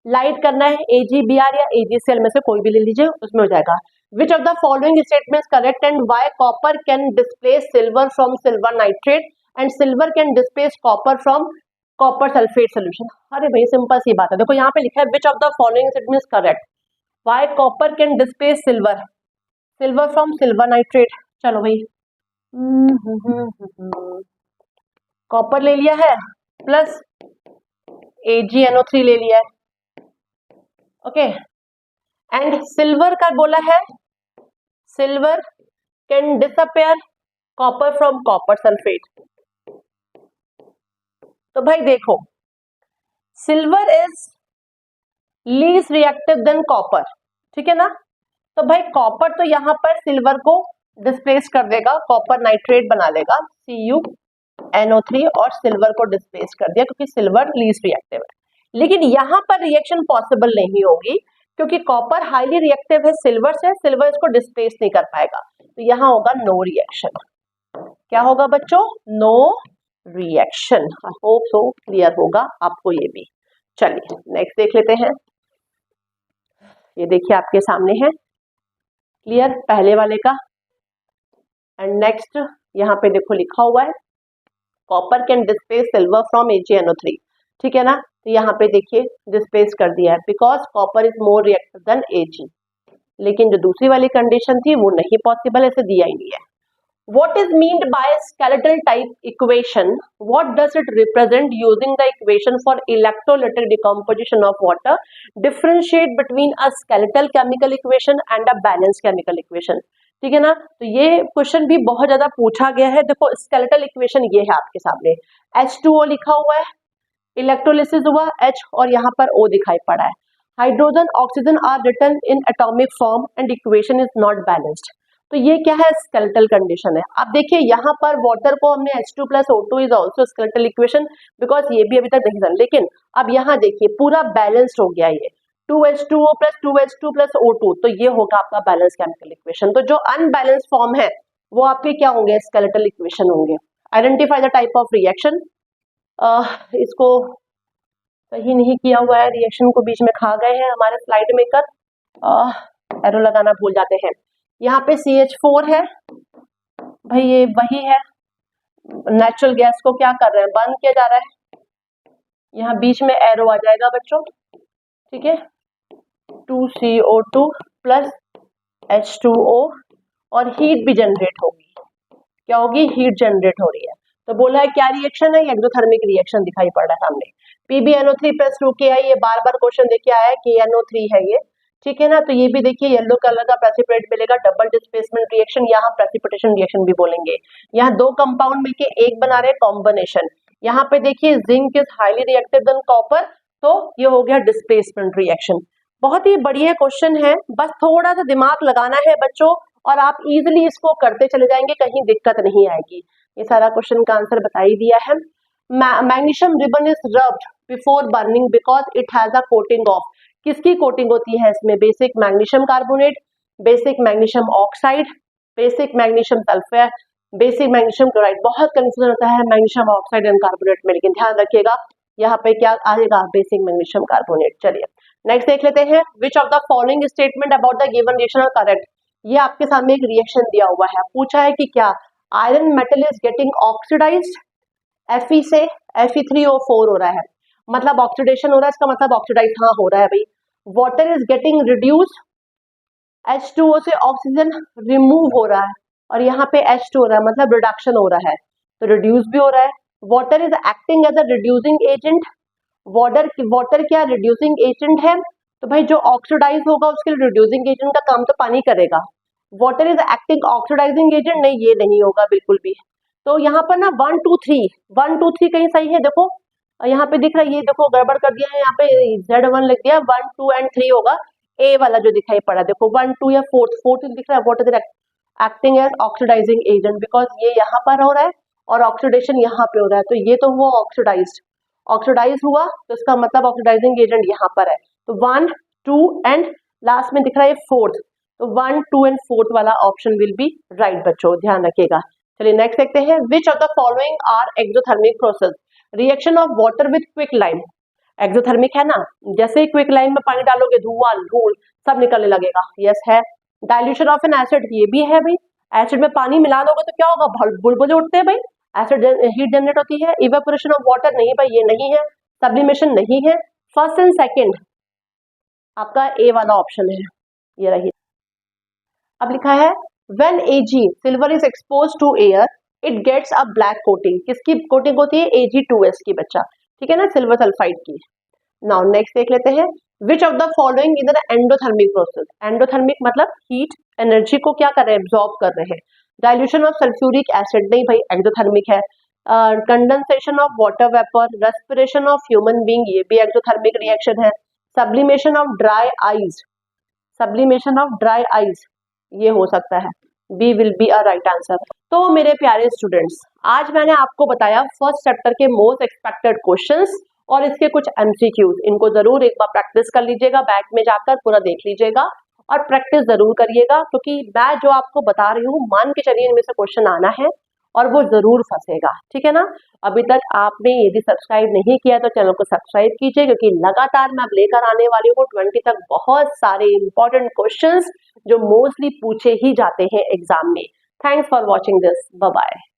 Speaker 1: लाइट करना है AgBr या AgCl में से कोई भी ले लीजिए, उसमें हो जाएगा। विच of the following statements correct and why copper can displace silver from silver nitrate and silver can displace copper from copper sulphate solution. अरे भाई सिंपल सी बात है, देखो यहाँ पे लिखा है विच of the following statements correct, why copper can displace silver, silver from silver nitrate. चलो भाई, कॉपर ले लिया है प्लस AgNO3 ले लिया है, ओके, एंड सिल्वर का बोला है silver can disappear copper from copper sulphate. तो भाई देखो, silver is least reactive than copper, ठीक है ना, तो भाई कॉपर तो यहाँ पर सिल्वर को डिस्प्लेस कर देगा, कॉपर नाइट्रेट बना लेगा CuNO3 और सिल्वर को डिस्प्लेस कर दिया क्योंकि सिल्वर लीस्ट रिएक्टिव है। लेकिन यहाँ पर रिएक्शन पॉसिबल नहीं होगी क्योंकि कॉपर हाईली रिएक्टिव है सिल्वर से, सिल्वर इसको डिस्प्लेस नहीं कर पाएगा, तो यहाँ होगा नो रिएक्शन। क्या होगा बच्चों, no reaction. I hope so clear होगा आपको ये भी। चलिए नेक्स्ट देख लेते हैं, ये देखिए आपके सामने है, क्लियर पहले वाले का। एंड नेक्स्ट यहाँ पे देखो लिखा हुआ है copper can displace silver from AgNO3, ठीक है ना, तो यहाँ पे देखिए डिस्प्लेस कर दिया है because copper is more reactive than Ag। लेकिन जो दूसरी वाली कंडीशन थी वो नहीं पॉसिबल, ऐसे दिया ही नहीं है। What is meant by skeletal type equation? What does it represent using the equation for electrolytic decomposition of water? Differentiate between a skeletal chemical equation and a balanced chemical equation. ठीक है ना। तो ये question भी बहुत ज्यादा पूछा गया है। देखो स्केलेटल इक्वेशन ये है आपके सामने, H2O लिखा हुआ है, इलेक्ट्रोलिसिस हुआ H और यहाँ पर O दिखाई पड़ा है। Hydrogen oxygen are written in atomic form and equation is not balanced. तो ये क्या है, स्केलेटल कंडीशन है। अब देखिए यहाँ पर वाटर को हमने H2 + O2 is also skeletal equation, because ये भी अभी तक नहीं था, लेकिन अब यहाँ देखिए पूरा बैलेंस्ड हो गया ये 2H2O + 2H2 + O2, तो ये होगा आपका बैलेंस केमिकल इक्वेशन। तो जो अनबैलेंस फॉर्म है वो आपके क्या होंगे, स्केलेटल इक्वेशन होंगे। Identify the type of reaction, इसको सही नहीं किया हुआ है, रिएक्शन को बीच में खा गए हैं हमारे स्लाइड मेकर, एरो लगाना भूल जाते हैं। यहाँ पे CH4 है भाई, ये वही है, नेचुरल गैस को क्या कर रहे हैं, बंद किया जा रहा है। यहाँ बीच में एरो आ जाएगा बच्चों, ठीक है, 2CO2 + H2O और हीट भी जनरेट होगी। क्या होगी, हीट जनरेट हो रही है। तो बोला है क्या रिएक्शन है, एक्सोथर्मिक रिएक्शन दिखाई पड़ रहा है सामने। PbNO3 + 2Ki, ये बार बार क्वेश्चन देखिए आया है, KNO3 है ये, ठीक है ना। तो ये भी देखिए येलो कलर का प्रेसिपिटेट मिलेगा, डबल डिस्प्लेसमेंट रिएक्शन, यहाँ प्रेसिपिटेशन रिएक्शन भी बोलेंगे। यहाँ दो कंपाउंड मिलके एक बना रहे कॉम्बिनेशन। यहाँ पे देखिए zinc is highly reactive than copper, तो ये हो गया डिस्प्लेसमेंट रिएक्शन। बहुत ही बढ़िया क्वेश्चन है, बस थोड़ा सा दिमाग लगाना है बच्चों और आप इजिली इसको करते चले जाएंगे, कहीं दिक्कत नहीं आएगी। ये सारा क्वेश्चन का आंसर बता ही दिया है। Magnesium ribbon is rubbed before burning because it has a coating of, किसकी कोटिंग होती है इसमें, basic magnesium carbonate, basic magnesium oxide, basic magnesium sulphate, basic magnesium chloride. बहुत कंफ्यूजन होता है मैग्नीशियम ऑक्साइड एंड कार्बोनेट में, लेकिन ध्यान रखिएगा यहाँ पे क्या आएगा, बेसिक मैग्नीशियम कार्बोनेट। चलिए नेक्स्ट देख लेते हैं, which of the following statement about the given reaction are correct. ये आपके सामने एक रिएक्शन दिया हुआ है, पूछा है कि क्या iron metal is getting oxidised, Fe से Fe3O4 हो रहा है, मतलब ऑक्सीडेशन हो रहा है, इसका मतलब ऑक्सीडाइज हाँ हो रहा है भाई। Water is getting reduce, H2O से ऑक्सीजन रिमूव हो रहा है और यहाँ पे H2 हो रहा है, मतलब रिडक्शन हो रहा है, तो रिड्यूस भी हो रहा है। Water is acting as a reducing agent, water क्या रिड्यूसिंग एजेंट है, तो भाई जो ऑक्सीडाइज होगा उसके लिए रिड्यूसिंग एजेंट का काम तो पानी करेगा। Water is acting oxidising agent, नहीं ये नहीं होगा बिल्कुल भी। तो यहाँ पर ना 1 2 3 1 2 3 कहीं सही है, देखो यहाँ पे दिख रहा है, ये देखो गड़बड़ कर दिया है, यहाँ पे Z1 लिख दिया, 1 2 एंड 3 होगा, ए वाला जो दिखाई पड़ा देखो 1 2 या फोर्थ दिख रहा है, water is acting as oxidising agent, because ये यहाँ पर हो रहा है और ऑक्सीडेशन यहाँ पे हो रहा है, तो ये तो हुआ ऑक्सीडाइज हुआ, तो इसका मतलब ऑक्सीडाइजिंग एजेंट यहाँ पर है। तो 1 2 एंड लास्ट में दिख रहा है फोर्थ, तो 1 2 एंड फोर्थ वाला ऑप्शन विल बी राइट बच्चों, ध्यान रखिएगा। चलिए नेक्स्ट देखते हैं, which of the following are exothermic process, reaction of water with quick lime, exothermic है ना, जैसे ही क्विक लाइम में पानी डालोगे धुआं धूल सब निकलने लगेगा, यस है। डाइल्यूशन ऑफ एन एसिड, ये भी है भाई, एसिड में पानी मिला दोगे तो क्या होगा, बुलबुले उठते हैं भाई, एसिड हीट जनरेट होती है। इवेपोरेशन ऑफ वाटर, नहीं भाई ये नहीं है। सब्लिमेशन नहीं है। फर्स्ट एंड सेकंड आपका ए वाला ऑप्शन है, ये रही। अब लिखा है when Ag silver is expose to air it gets a black coating, किसकी कोटिंग होती है, Ag2S की बच्चा, ठीक है ना, सिल्वर सल्फाइड की। नाउ नेक्स्ट देख लेते हैं, which of the following is an endothermic process, endothermic मतलब हीट एनर्जी को क्या कर रहे हैं, एब्जॉर्ब कर रहे हैं। डाइल्यूशन ऑफ सल्फ्यूरिक एसिड, नहीं भाई एक्सोथर्मिक है। Condensation of water vapour, respiration of human being, ये भी एक्सोथर्मिक रिएक्शन है। Sublimation of dry ice, sublimation of dry ice ये हो सकता है, B will be a right answer. तो मेरे प्यारे स्टूडेंट्स, आज मैंने आपको बताया फर्स्ट चैप्टर के मोस्ट एक्सपेक्टेड क्वेश्चंस और इसके कुछ एमसीक्यूज, इनको जरूर एक बार प्रैक्टिस कर लीजिएगा, बैक में जाकर पूरा देख लीजिएगा और प्रैक्टिस जरूर करिएगा, क्योंकि मैं जो आपको बता रही हूँ मान के चलिए इनमें से क्वेश्चन आना है और वो जरूर फंसेगा, ठीक है ना। अभी तक आपने यदि सब्सक्राइब नहीं किया तो चैनल को सब्सक्राइब कीजिए, क्योंकि लगातार मैं अब लेकर आने वाली हूँ 20 तक बहुत सारे इंपॉर्टेंट क्वेश्चंस जो मोस्टली पूछे ही जाते हैं एग्जाम में। Thanks for watching this, bye bye.